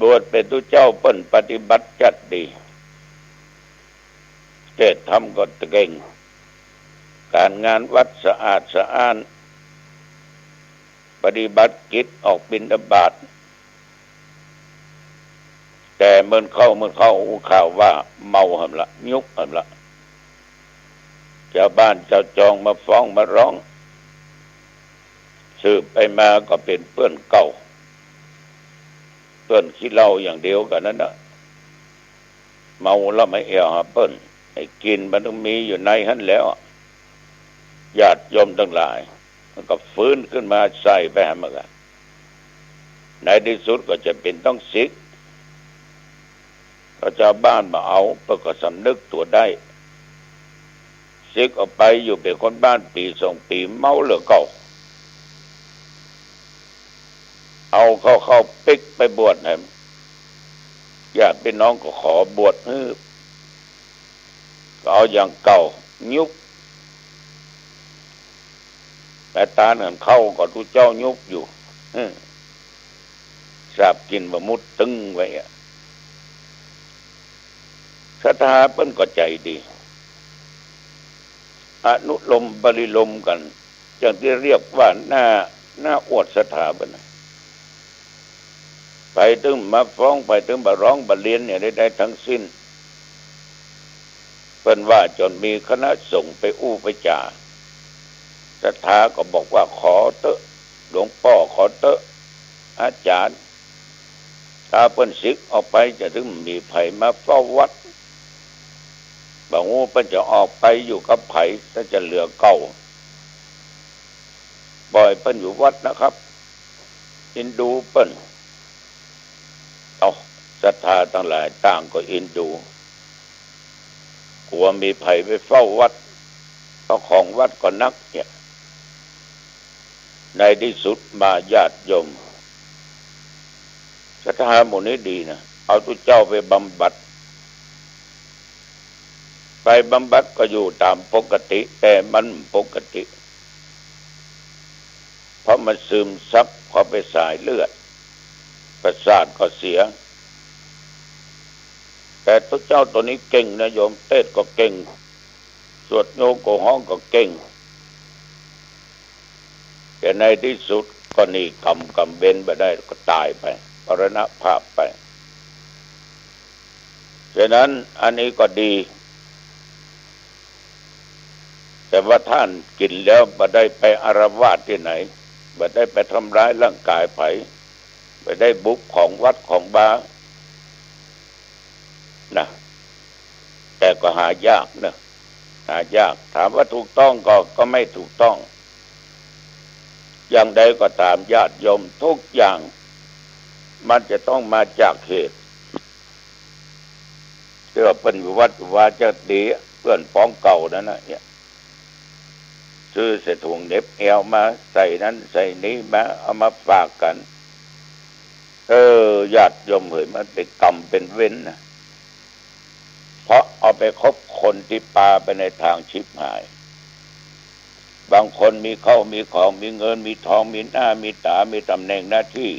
บวชเป็นตุเจ้าเปิ้นปฏิบัติจัดดีเทศธรรมก็เก่งการงานวัดสะอาดสะอ้านปฏิบัติกิจออกบิณฑบาตแต่เมื่อเข้าข่าวว่าเมาหำละยุกหำละเจ้าบ้านเจ้าจองมาฟ้องมาร้องสืบไปมาก็เป็นเพื่อนเก่าเพื่อนขี้เหล้าอย่างเดียวกันนั่นนะเมาแล้วไม่เอี่ยวหาเปิ้นไอ้กินมันต้องมีอยู่ในหันแล้วญาติโยมทั้งหลายมันก็ฟื้นขึ้นมาใส่ไปให้มันกันในที่สุดก็จะเป็นต้องศึกพระเจ้าบ้านมาเอาเพื่อก็สำนึกตัวได้ศึกออกไปอยู่เป็นคนบ้านปี2 ปีเมาเหลือเก่าเอาเข้าปิกไปบวชให้ญาติพี่น้องก็ขอบวชให้ก็เอาอย่างเก่ายุกแต่ตาเนี่ยเข้าก็ทุเจ้ายุกอยู่ทราบกินบะมุดตึงไว้ศรัทธาเปิ้นก็ใจดีอนุโลมบริโลมกันอย่างที่เรียกว่าหน้าอวดศรัทธาเปิ้นไปถึงมาฟ้องไปถึงมาร้องมาเรียนเนี่ยได้ทั้งสิ้นเปิ้นว่าจนมีคณะสงฆ์ไปไปจ่าศรัทธาก็บอกว่าขอเตอะหลวงพ่อขอเตอะอาจารย์ถ้าเปิ้นศึกออกไปจะถึงมีไผมาเฝ้าวัดบางงูเปิ้นจะออกไปอยู่กับไผถ้าจะเหลือเก่าบ่อยเปิ้นอยู่วัดนะครับอินดูเปิ้นเอาศรัทธาทั้งหลายต่างก็อินดูกลัวมีไผไปเฝ้าวัดเพราะของวัดก็นักเนี่ยในที่สุดมาญาติโยมศรัทธาหมู่นี้ดีนะเอาตุเจ้าไปบำบัดก็อยู่ตามปกติแต่มันปกติ เพราะมันซึมซับเข้าไปสายเลือดประสาทก็เสียแต่ตัวเจ้าตัวนี้เก่งนะโยมเทศก็เก่งสวดโยกห้องก็เก่งแต่ในที่สุดก็นี่กรรมเบนไปได้ก็ตายไปมรณภาพไปฉะนั้นอันนี้ก็ดีแต่ว่าท่านกินแล้วบ่ได้ไปอาละวาดที่ไหนบ่ได้ไปทำร้ายร่างกายไผบ่ได้บุกของวัดของบานะแต่ก็หายากนะหายากถามว่าถูกต้องก็ไม่ถูกต้องอย่างใดก็ตามญาติโยมทุกอย่างมันจะต้องมาจากเหตุเพื่อเป็นวัดว่าจะดีเพื่อนพ้องเก่านั่นนะเนี่ยซื้อใส่ถุงเน็บเอวมาใส่นั้นใส่นี้มาเอามาฝากกันญาติโยมเห็นมันเป็นกรรมเป็นเว้นนะเพราะเอาไปคบคนที่ปาไปในทางชิบหายบางคนมีเข้ามีของมีเงินมีทองมีหน้ามีตามีตำแหน่งหน้าที่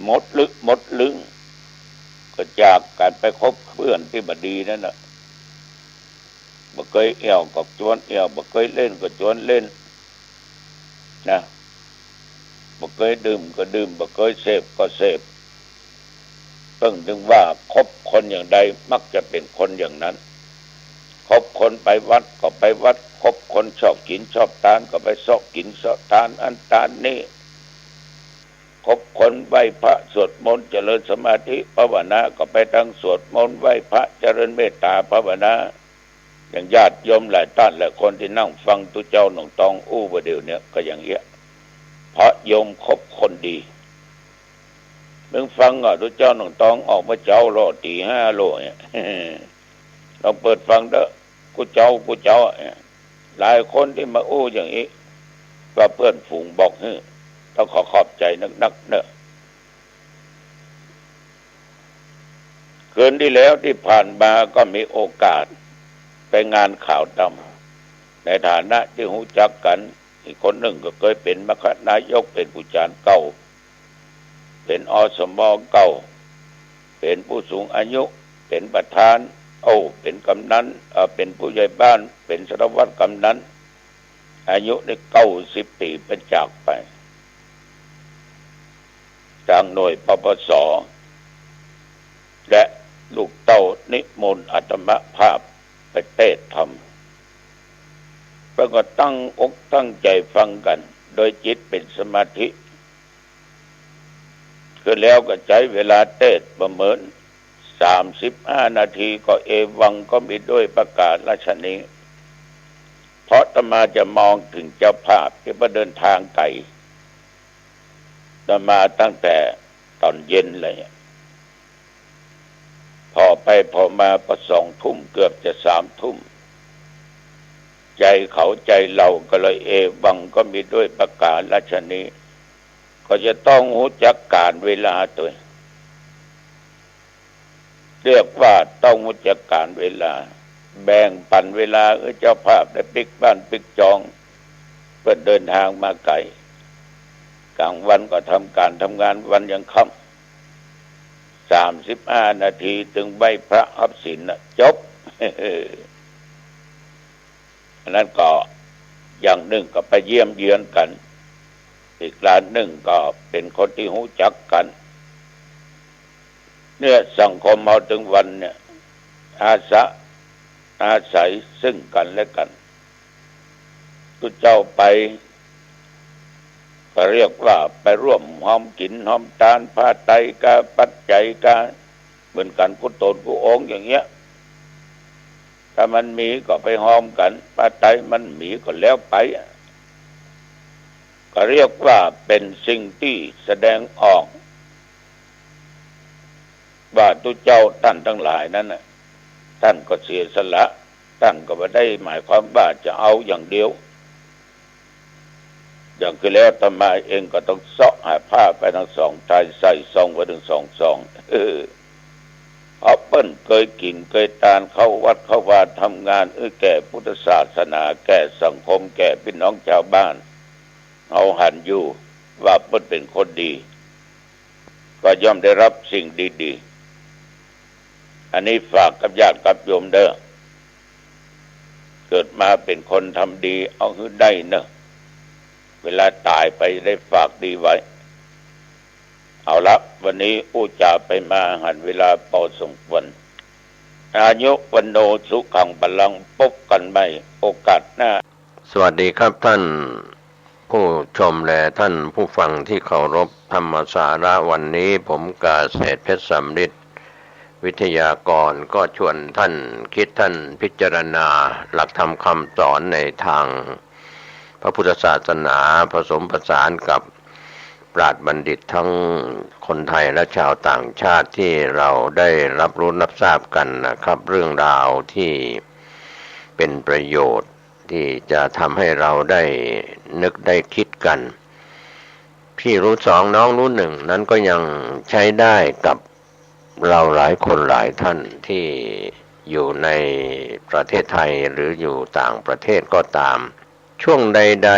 หมดลึกหมดลึงก็จากการไปคบเพื่อนที่บดีนั่นน่ะบ่เคยเอี่ยวกับจวนเอี่ยวบ่เคยเล่นก็จวนเล่นนะบ่เคยดื่มก็ดื่มบ่เคยเสพก็เสพเพิ่งถึงว่าคบคนอย่างใดมักจะเป็นคนอย่างนั้นคบคนไปวัดก็ไปวัดคบคนชอบกินชอบทานก็ไปชอบกินชอบทานอันทานนี่คบคนไหว้พระสวดมนต์เจริญสมาธิภาวนาก็ไปทั้งสวดมนต์ไหว้พระเจริญเมตตาภาวนาอย่างญาติโยมหลายท่านและคนที่นั่งฟังตุเจ้าหนองตองอู้ประเดี๋ยวเนี่ยก็อย่างเงี้ยเพราะโยมคบคนดีมึงฟังตุเจ้าหนองตองออกมาเจ้าโลตี5โลเนี่ยเราเปิดฟังเด้อกูเจ้าหลายคนที่มาอู้อย่างนี้ก็เพื่อนฝูงบอกต้องขอบใจนักเนอะคืนที่แล้วที่ผ่านมาก็มีโอกาสไปงานข่าวดำในฐานะที่รู้จักกันอีกคนหนึ่งก็เคยเป็นมคณายกเป็นผู้การเก่าเป็นอสมเก่าเป็นผู้สูงอายุเป็นประธานเป็นกำนันเป็นผู้ใหญ่บ้านเป็นสารวัตรกำนันอายุได้90 ปีเป็นจากไปทางหน่วยปปส.และลูกเต้านิมนต์อาตมภาพไปเทศน์ธรรมแล้วก็ตั้งอกตั้งใจฟังกันโดยจิตเป็นสมาธิคือแล้วก็ใช้เวลาเทศน์ประเมิน35 นาทีก็เอวังก็มีด้วยประกาศราชนีเพราะอาตมาจะมองถึงเจ้าภาพที่เดินทางไกลอาตมาตั้งแต่ตอนเย็นเลยพอไปพอมาก็2 ทุ่มเกือบจะ3 ทุ่มใจเขาใจเราก็เลยเอวังก็มีด้วยประกาศราชนีก็จะต้องรู้จักการเวลาตัวเรียกว่าต้องรู้จักการเวลาแบ่งปันเวลาเจ้าภาพได้ปิกบ้านปิกจองเพื่อเดินทางมาไกลกลางวันก็ทำการทำงานวันยังค่ำ35 นาทีถึงใบพระอับศีลจบ อันนั้นก็อย่างหนึ่งก็ไปเยี่ยมเยือนกันอีกร้านหนึ่งก็เป็นคนที่รู้จักกันเนี่ยสังคมเอาถึงวันเนี่ยอาศัยซึ่งกันและกันทุกเจ้าไปก็เรียกว่าไปร่วมหอมกินหอมทานผ้าไตรกาปัจจัยกาเหมือนกันกุตนกุองอย่างเงี้ยถ้ามันมีก็ไปหอมกันผ้าไตรมันมีก็แล้วไปก็เรียกว่าเป็นสิ่งที่แสดงออกว่าทุกเจ้าท่านทั้งหลายนั้นน่ะท่านก็เสียสละท่านก็ไม่ได้หมายความว่าจะเอาอย่างเดียวอย่างคือแล้วทำไมเองก็ต้องเสาะหาผ้าไปทั้ง2ทายใส่ซองไว้ถึง2 ซองเอาเปิ้นเคยกินเคยทานเข้าวัดเข้าวาแก่พุทธศาสนาแก่สังคมแก่พี่น้องชาวบ้าน เอาหันอยู่ว่าเพิ่นเป็นคนดีก็ย่อมได้รับสิ่งดีๆอันนี้ฝากกับญาติกับโยมเด้อเกิดมาเป็นคนทำดีเอาให้ได้เนอะเวลาตายไปได้ฝากดีไว้เอาละวันนี้อู้จาไปมาหันเวลาพอสมควรอายุวันโนสุขังพลังพบกันใหม่โอกาสหน้าสวัสดีครับท่านผู้ชมและท่านผู้ฟังที่เคารพธรรมสาระวันนี้ผมกาเศรษฐ์เพชรสำริดวิทยากรก็ชวนท่านคิดท่านพิจารณาหลักธรรมคำสอนในทางพระพุทธศาสนาผสมผสานกับปราชญ์บัณฑิตทั้งคนไทยและชาวต่างชาติที่เราได้รับรู้รับทราบกันนะครับเรื่องราวที่เป็นประโยชน์ที่จะทำให้เราได้นึกได้คิดกันพี่รู้สองน้องรู้หนึ่งนั้นก็ยังใช้ได้กับเราหลายคนหลายท่านที่อยู่ในประเทศไทยหรืออยู่ต่างประเทศก็ตามช่วงใด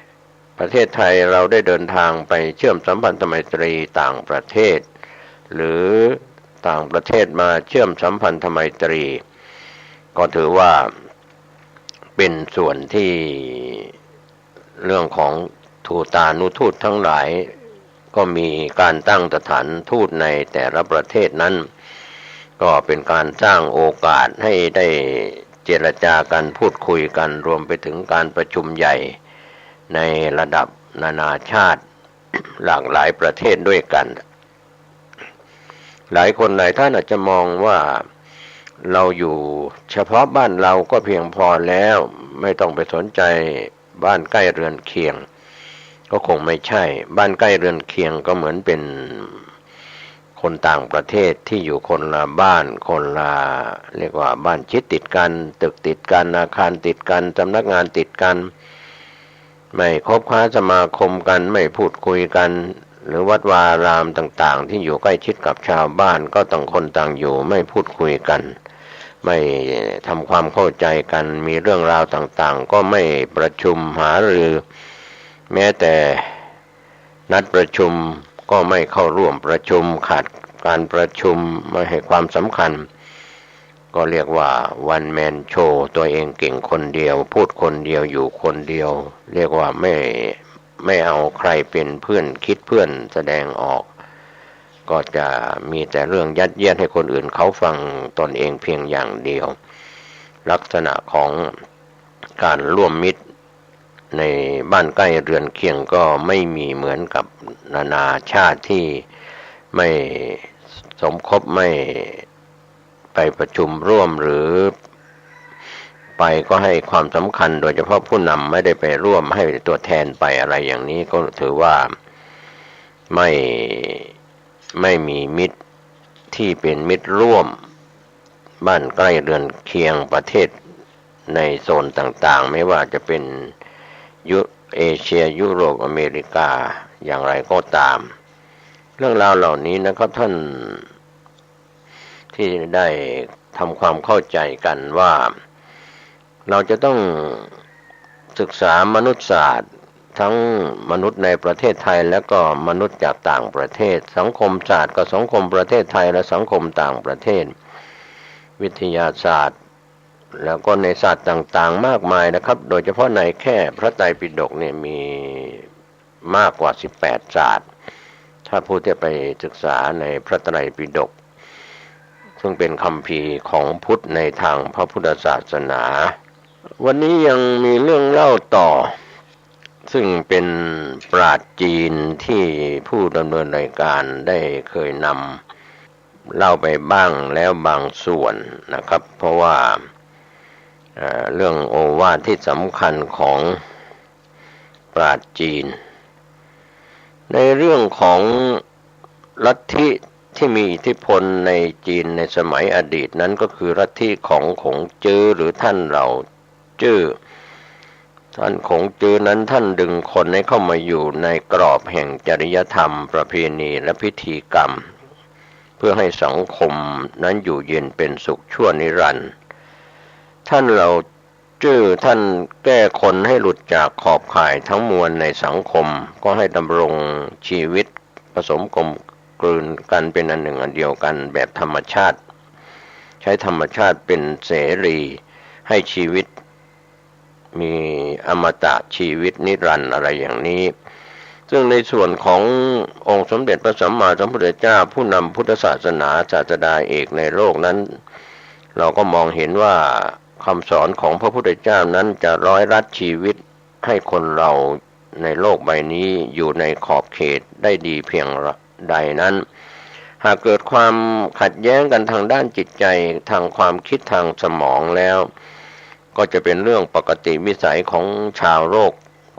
ๆประเทศไทยเราได้เดินทางไปเชื่อมสัมพันธไมตรีต่างประเทศหรือต่างประเทศมาเชื่อมสัมพันธไมตรีก็ถือว่าเป็นส่วนที่เรื่องของทูตานุทูตทั้งหลายก็มีการตั้งสถานทูตในแต่ละประเทศนั้นก็เป็นการสร้างโอกาสให้ได้เจรจากันพูดคุยกันรวมไปถึงการประชุมใหญ่ในระดับนานาชาติหลากหลายประเทศด้วยกันหลายคนหลายท่านอาจจะมองว่าเราอยู่เฉพาะบ้านเราก็เพียงพอแล้วไม่ต้องไปสนใจบ้านใกล้เรือนเคียงก็คงไม่ใช่บ้านใกล้เรือนเคียงก็เหมือนเป็นคนต่างประเทศที่อยู่คนละบ้านคนละเรียกว่าบ้านชิดติดกันตึกติดกันอาคารติดกันสำนักงานติดกันไม่คบค้าสมาคมกันไม่พูดคุยกันหรือวัดวาอารามต่างๆที่อยู่ใกล้ชิดกับชาวบ้านก็ต่างคนต่างอยู่ไม่พูดคุยกันไม่ทำความเข้าใจกันมีเรื่องราวต่างๆก็ไม่ประชุมหารือแม้แต่นัดประชุมก็ไม่เข้าร่วมประชุมขาดการประชุมไม่ให้ความสำคัญก็เรียกว่าวันแมนโชว์ตัวเองเก่งคนเดียวพูดคนเดียวอยู่คนเดียวเรียกว่าไม่เอาใครเป็นเพื่อนคิดเพื่อนแสดงออกก็จะมีแต่เรื่องยัดเยียดให้คนอื่นเขาฟังตนเองเพียงอย่างเดียวลักษณะของการร่วมมิตรในบ้านใกล้เรือนเคียงก็ไม่มีเหมือนกับนานาชาติที่ไม่สมคบไม่ไปประชุมร่วมหรือไปก็ให้ความสำคัญโดยเฉพาะผู้นำไม่ได้ไปร่วมให้ตัวแทนไปอะไรอย่างนี้ก็ถือว่าไม่มีมิตรที่เป็นมิตรร่วมบ้านใกล้เรือนเคียงประเทศในโซนต่างๆไม่ว่าจะเป็นเอเชียยุโรปอเมริกาอย่างไรก็ตามเรื่องราวเหล่านี้นะครับท่านที่ได้ทำความเข้าใจกันว่าเราจะต้องศึกษามนุษยศาสตร์ทั้งมนุษย์ในประเทศไทยและก็มนุษย์จากต่างประเทศสังคมศาสตร์ก็สังคมประเทศไทยและสังคมต่างประเทศวิทยาศาสตร์แล้วก็ในศาสตร์ต่างๆมากมายนะครับโดยเฉพาะในแค่พระไตรปิฎกเนี่ยมีมากกว่า18ศาสตร์ถ้าผู้ที่ไปศึกษาในพระไตรปิฎกซึ่งเป็นคัมภีร์ของพุทธในทางพระพุทธศาสนาวันนี้ยังมีเรื่องเล่าต่อซึ่งเป็นปราชญ์จีนที่ผู้ดำเนินรายการได้เคยนำเล่าไปบ้างแล้วบางส่วนนะครับเพราะว่าเรื่องโอวาทที่สำคัญของปราชญ์จีนในเรื่องของลัทธิที่มีอิทธิพลในจีนในสมัยอดีตนั้นก็คือลัทธิของขงจื้อหรือท่านเหล่าจื้อท่านขงจื้อนั้นท่านดึงคนให้เข้ามาอยู่ในกรอบแห่งจริยธรรมประเพณีและพิธีกรรมเพื่อให้สังคมนั้นอยู่เย็นเป็นสุขชั่วนิรันดร์ท่านเหล่า จื้อท่านแก้คนให้หลุดจากขอบข่ายทั้งมวลในสังคมก็ให้ดำรงชีวิตผสมกลมกลืนกันเป็นอันหนึ่งอันเดียวกันแบบธรรมชาติใช้ธรรมชาติเป็นเสรีให้ชีวิตมีอมตะชีวิตนิรันดร์อะไรอย่างนี้ซึ่งในส่วนขององค์สมเด็จพระสัมมาสัมพุทธเจ้าผู้นำพุทธศาสนาศาสดาเอกในโลกนั้นเราก็มองเห็นว่าคำสอนของพระพุทธเจ้านั้นจะร้อยรัดชีวิตให้คนเราในโลกใบนี้อยู่ในขอบเขตได้ดีเพียงใดนั้นหากเกิดความขัดแย้งกันทางด้านจิตใจทางความคิดทางสมองแล้วก็จะเป็นเรื่องปกติวิสัยของชาวโลก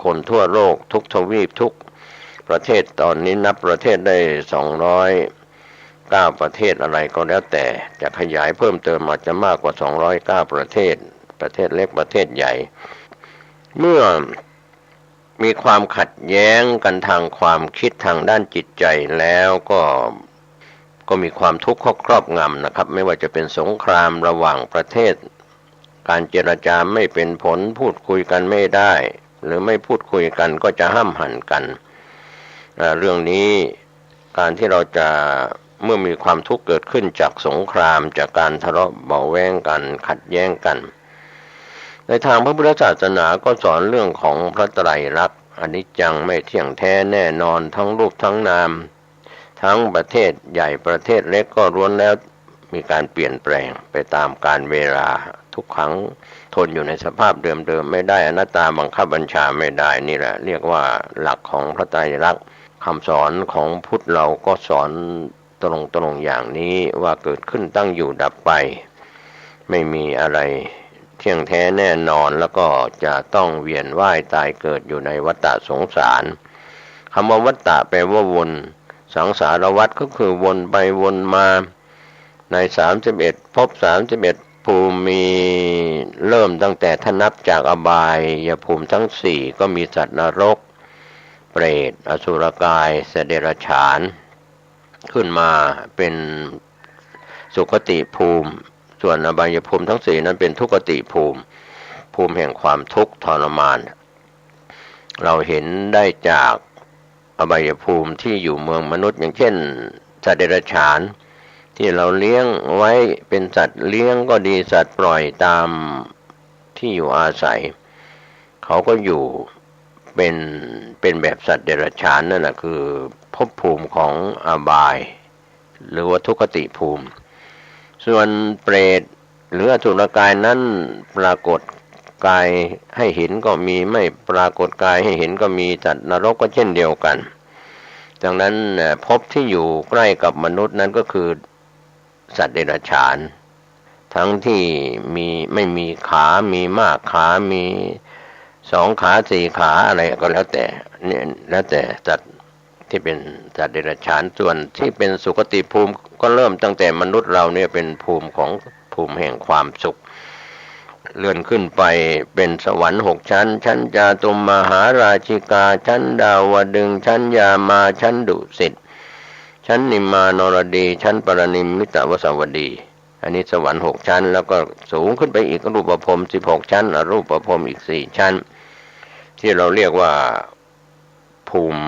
คนทั่วโลกทุกทวีปทุกประเทศตอนนี้นับประเทศได้209ประเทศอะไรก็แล้วแต่จะขยายเพิ่มเติมอาจจะมากกว่า209ประเทศประเทศเล็กประเทศใหญ่เมื่อมีความขัดแย้งกันทางความคิดทางด้านจิตใจแล้วก็มีความทุกข์ครอบงำนะครับไม่ว่าจะเป็นสงครามระหว่างประเทศการเจรจาไม่เป็นผลพูดคุยกันไม่ได้หรือไม่พูดคุยกันก็จะห้ามหันกันเรื่องนี้การที่เราจะเมื่อมีความทุกข์เกิดขึ้นจากสงครามจากการทะเลาะเบาะแว้งกันขัดแย้งกันในทางพระพุทธศาสนาก็สอนเรื่องของพระไตรลักษณ์อนิจจังไม่เที่ยงแท้แน่นอนทั้งรูปทั้งนามทั้งประเทศใหญ่ประเทศเล็กก็ล้วนแล้วมีการเปลี่ยนแปลงไปตามกาลเวลาทุกครั้งทนอยู่ในสภาพเดิมๆไม่ได้อนัตตาบังคับบัญชาไม่ได้นี่แหละเรียกว่าหลักของพระไตรลักษณ์คำสอนของพุทธเราก็สอนตรงๆอย่างนี้ว่าเกิดขึ้นตั้งอยู่ดับไปไม่มีอะไรเที่ยงแท้แน่นอนแล้วก็จะต้องเวียนว่ายตายเกิดอยู่ในวัฏฏะสงสารคำว่าวัฏฏะแปลว่าวนสังสารวัฏก็คือวนไปวนมาใน31ภพ31ภูมิมีเริ่มตั้งแต่ถ้านับจากอบายภูมิทั้ง4ก็มีสัตว์นรกเปรตอสุรกายสัตว์เดรัจฉานขึ้นมาเป็นสุคติภูมิส่วนอบายภูมิทั้ง4นั้นเป็นทุกขติภูมิภูมิแห่งความทุกข์ทรมานเราเห็นได้จากอบายภูมิที่อยู่เมืองมนุษย์อย่างเช่นสัตว์เดรัจฉานที่เราเลี้ยงไว้เป็นสัตว์เลี้ยงก็ดีสัตว์ปล่อยตามที่อยู่อาศัยเขาก็อยู่เป็นแบบสัตว์เดรัจฉานนั่นแหละคือภพภูมิของอบายหรือว่าทุกขติภูมิส่วนเปรตหรืออสุรกายนั้นปรากฏกายให้เห็นก็มีไม่ปรากฏกายให้เห็นก็มีสัตว์นรกก็เช่นเดียวกันดังนั้นภพที่อยู่ใกล้กับมนุษย์นั้นก็คือสัตว์เดรัจฉานทั้งที่ไม่มีขามีมากขามี2ขา4ขาอะไรก็แล้วแต่เนี่ยแล้วแต่สัตว์ที่เป็นสัตว์เดรัจฉานส่วนที่เป็นสุคติภูมิก็เริ่มตั้งแต่มนุษย์เราเนี่ยเป็นภูมิของภูมิแห่งความสุขเลื่อนขึ้นไปเป็นสวรรค์6ชั้นชั้นจาตุมมหาราชิกาชั้นดาวดึงส์ชั้นยามาชั้นดุสิตชั้นนิมมานรดีชั้นปรนิมมิตวสวัสดีอันนี้สวรรค์6ชั้นแล้วก็สูงขึ้นไปอีกรูปภพ16ชั้นอรูปภพอีก4ชั้นที่เราเรียกว่าภูมิ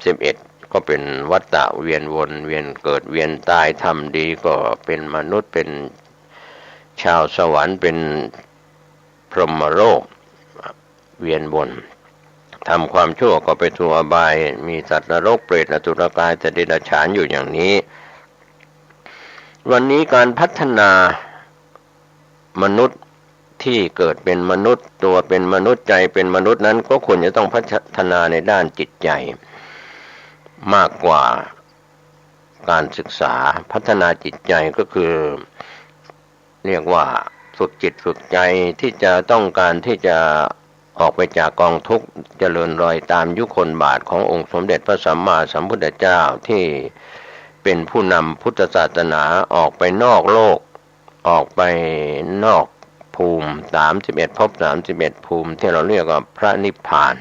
31ก็เป็นวัฏฏะเวียนวนเวียนเกิดเวียนตายทำดีก็เป็นมนุษย์เป็นชาวสวรรค์เป็นพรหมโลกเวียนวนทำความชั่วก็ไปสู่อบายมีสัตว์นรกเปรตอสุรกายสัตว์เดรัจฉานอยู่อย่างนี้วันนี้การพัฒนามนุษย์ที่เกิดเป็นมนุษย์ตัวเป็นมนุษย์ใจเป็นมนุษย์นั้นก็ควรจะต้องพัฒนาในด้านจิตใจมากกว่าการศึกษาพัฒนาจิตใจก็คือเรียกว่าฝึกจิตฝึกใจที่จะต้องการที่จะออกไปจากกองทุกข์เจริญรอยตามยุคลบาทขององค์สมเด็จพระสัมมาสัมพุทธเจ้าที่เป็นผู้นำพุทธศาสนาออกไปนอกโลกออกไปนอกภูมิ31ภพ31ภูมิที่เราเรียกว่าพระนิพพาน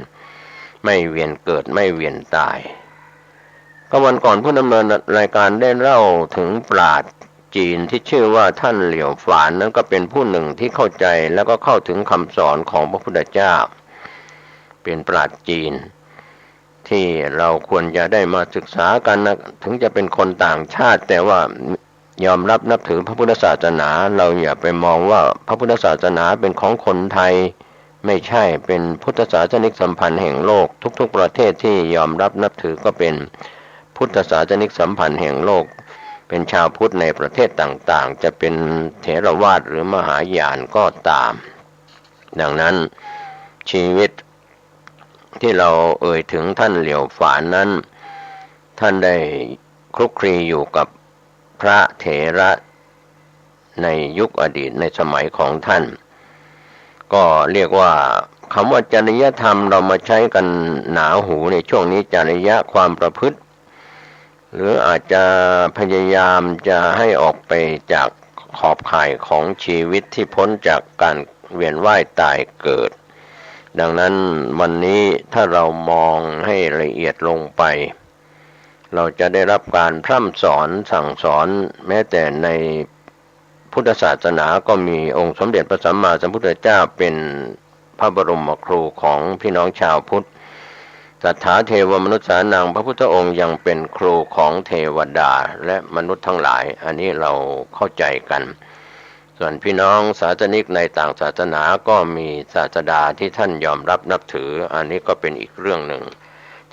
ไม่เวียนเกิดไม่เวียนตายก็วันก่อนผู้ดำเนินรายการได้เล่าถึงปราชญ์ จีนที่ชื่อว่าท่านเหลียวฝานนั้นก็เป็นผู้หนึ่งที่เข้าใจแล้วก็เข้าถึงคำสอนของพระพุทธเจ้าเป็นปราชญ์จีนที่เราควรจะได้มาศึกษากันนะถึงจะเป็นคนต่างชาติแต่ว่ายอมรับนับถือพระพุทธศาสนาเราอย่าไปมองว่าพระพุทธศาสนาเป็นของคนไทยไม่ใช่เป็นพุทธศาสนิกสัมพันธ์แห่งโลกทุกๆประเทศที่ยอมรับนับถือก็เป็นพุทธศาสนิกสัมพันธ์แห่งโลกเป็นชาวพุทธในประเทศต่างๆจะเป็นเถรวาทหรือมหายานก็ตามดังนั้นชีวิตที่เราเอ่ยถึงท่านเหลียวฝานนั้นท่านได้คลุกคลีอยู่กับพระเถระในยุคอดีตในสมัยของท่านก็เรียกว่าคำว่าจริยธรรมเรามาใช้กันหนาหูในช่วงนี้จริยะความประพฤติหรืออาจจะพยายามจะให้ออกไปจากขอบข่ายของชีวิตที่พ้นจากการเวียนว่ายตายเกิดดังนั้นวันนี้ถ้าเรามองให้ละเอียดลงไปเราจะได้รับการพร่ำสอนสั่งสอนแม้แต่ในพุทธศาสนาก็มีองค์สมเด็จพระสัมมาสัมพุทธเจ้าเป็นพระบรมครูของพี่น้องชาวพุทธสัทธาเทวมนุษย์สานังพระพุทธองค์ยังเป็นครูของเทวดาและมนุษย์ทั้งหลายอันนี้เราเข้าใจกันส่วนพี่น้องศาสนิกในต่างศาสนาก็มีศาสดาที่ท่านยอมรับนับถืออันนี้ก็เป็นอีกเรื่องหนึ่ง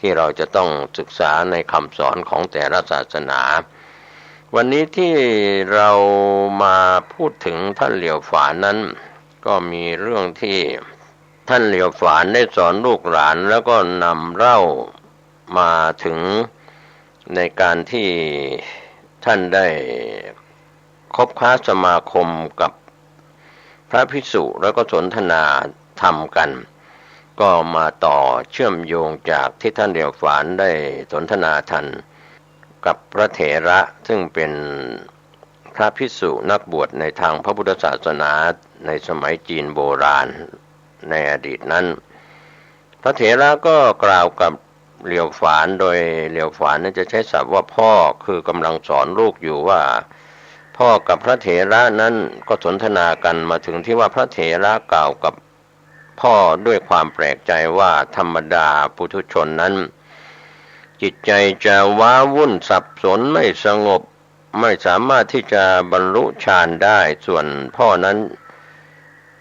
ที่เราจะต้องศึกษาในคำสอนของแต่ละศาสนาวันนี้ที่เรามาพูดถึงท่านเหลียวฝานนั้นก็มีเรื่องที่ท่านเหลียวฝานได้สอนลูกหลานแล้วก็นำเล่ามาถึงในการที่ท่านได้คบค้าสมาคมกับพระภิกษุแล้วก็สนทนาธรรมกันก็มาต่อเชื่อมโยงจากที่ท่านเหลียวฝานได้สนทนาธรรมกับพระเถระซึ่งเป็นพระภิกษุนักบวชในทางพระพุทธศาสนาในสมัยจีนโบราณในอดีตนั้นพระเถระก็กล่าวกับเหลียวฝานโดยเหลียวฝานนั้นจะใช้ศัพท์ว่าพ่อคือกำลังสอนลูกอยู่ว่าพ่อกับพระเถระนั้นก็สนทนากันมาถึงที่ว่าพระเถระกล่าวกับพ่อด้วยความแปลกใจว่าธรรมดาปุถุชนนั้นจิตใจจะว้าวุ่นสับสนไม่สงบไม่สามารถที่จะบรรลุฌานได้ส่วนพ่อนั้น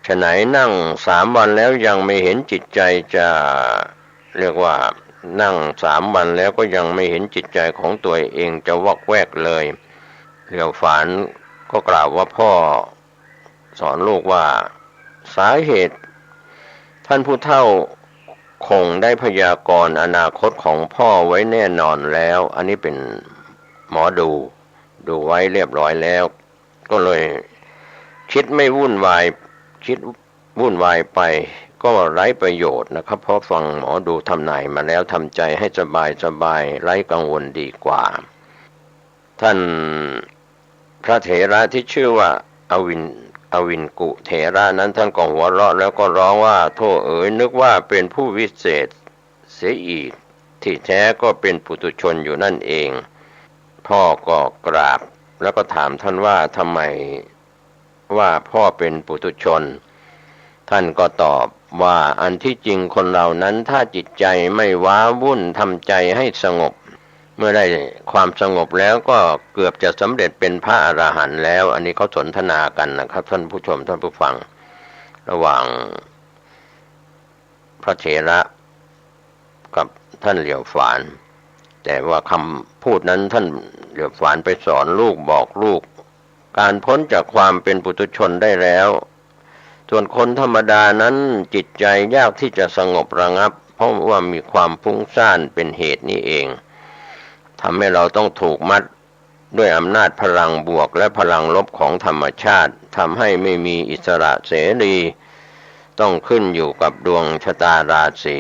ฉะไหนนั่ง3 วันแล้วยังไม่เห็นจิตใจจะเรียกว่านั่ง3 วันแล้วก็ยังไม่เห็นจิตใจของตัวเองจะวอกแวกเลยเหลียวฝานก็กล่าวว่าพ่อสอนลูกว่าสาเหตุท่านผู้เฒ่าคงได้พยากรณ์อนาคตของพ่อไว้แน่นอนแล้วอันนี้เป็นหมอดูไว้เรียบร้อยแล้วก็เลยคิดไม่วุ่นวายคิดวุ่นวายไปก็ไร้ประโยชน์นะครับเพราะฟังหมอดูทำนายมาแล้วทำใจให้สบายไร้กังวลดีกว่าท่านพระเถระที่ชื่อว่าอวินกุเถระนั้นท่านก็หัวเราะแล้วก็ร้องว่าโธ่เอ๋ยนึกว่าเป็นผู้วิเศษเสียอีกที่แท้ก็เป็นปุถุชนอยู่นั่นเองพ่อก็กราบแล้วก็ถามท่านว่าทำไมว่าพ่อเป็นปุถุชนท่านก็ตอบว่าอันที่จริงคนเรานั้นถ้าจิตใจไม่ว้าวุ่นทำใจให้สงบเมื่อได้ความสงบแล้วก็เกือบจะสำเร็จเป็นพระอรหันต์แล้วอันนี้เขาสนทนากันนะครับท่านผู้ชมท่านผู้ฟังระหว่างพระเถระกับท่านเหลียวฝานแต่ว่าคำพูดนั้นท่านเหลียวฝานไปสอนลูกบอกลูกการพ้นจากความเป็นปุถุชนได้แล้วส่วนคนธรรมดานั้นจิตใจยากที่จะสงบระงับเพราะว่ามีความฟุ้งซ่านเป็นเหตุนี้เองทำให้เราต้องถูกมัดด้วยอำนาจพลังบวกและพลังลบของธรรมชาติทำให้ไม่มีอิสระเสรีต้องขึ้นอยู่กับดวงชะตาราศี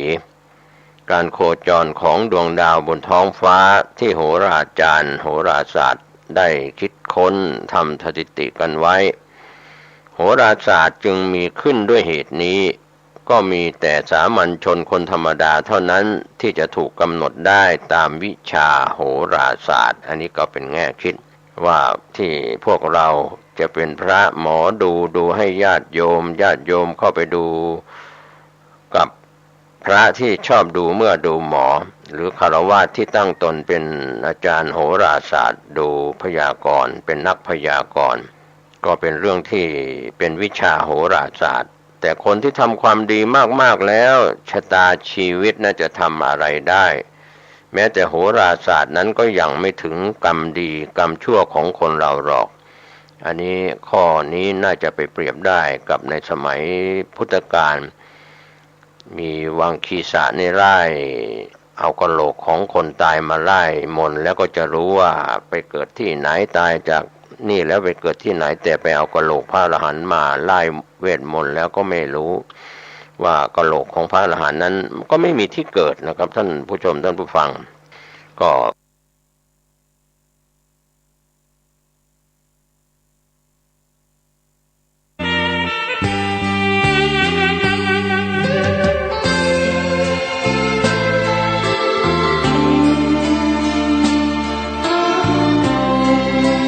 การโคจรของดวงดาวบนท้องฟ้าที่โหราจารย์โหราศาสตร์ได้คิดค้นทำสถิติกันไว้โหราศาสตร์จึงมีขึ้นด้วยเหตุนี้ก็มีแต่สามัญชนคนธรรมดาเท่านั้นที่จะถูกกำหนดได้ตามวิชาโหราศาสตร์อันนี้ก็เป็นแง่คิด ว่าที่พวกเราจะเป็นพระหมอดูให้ญาติโยมเข้าไปดูกับพระที่ชอบดูเมื่อดูหมอหรือฆราวาสที่ตั้งตนเป็นอาจารย์โหราศาสตร์ดูพยากรณ์เป็นนักพยากรณ์ก็เป็นเรื่องที่เป็นวิชาโหราศาสตร์แต่คนที่ทำความดีมากๆแล้วชะตาชีวิตน่าจะทำอะไรได้แม้แต่โหราศาสตร์นั้นก็ยังไม่ถึงกรรมดีกรรมชั่วของคนเราหรอกอันนี้ข้อนี้น่าจะไปเปรียบได้กับในสมัยพุทธกาลมีวังคีสะในไร่เอากะโหลกของคนตายมาไล่มนต์แล้วก็จะรู้ว่าไปเกิดที่ไหนตายจากนี่แล้วไปเกิดที่ไหนแต่ไปเอากะโหลกพระอรหันต์มาไล่เวทมนต์แล้วก็ไม่รู้ว่ากะโหลกของพระอรหันต์นั้นก็ไม่มีที่เกิดนะครับท่านผู้ชมท่านผู้ฟังก็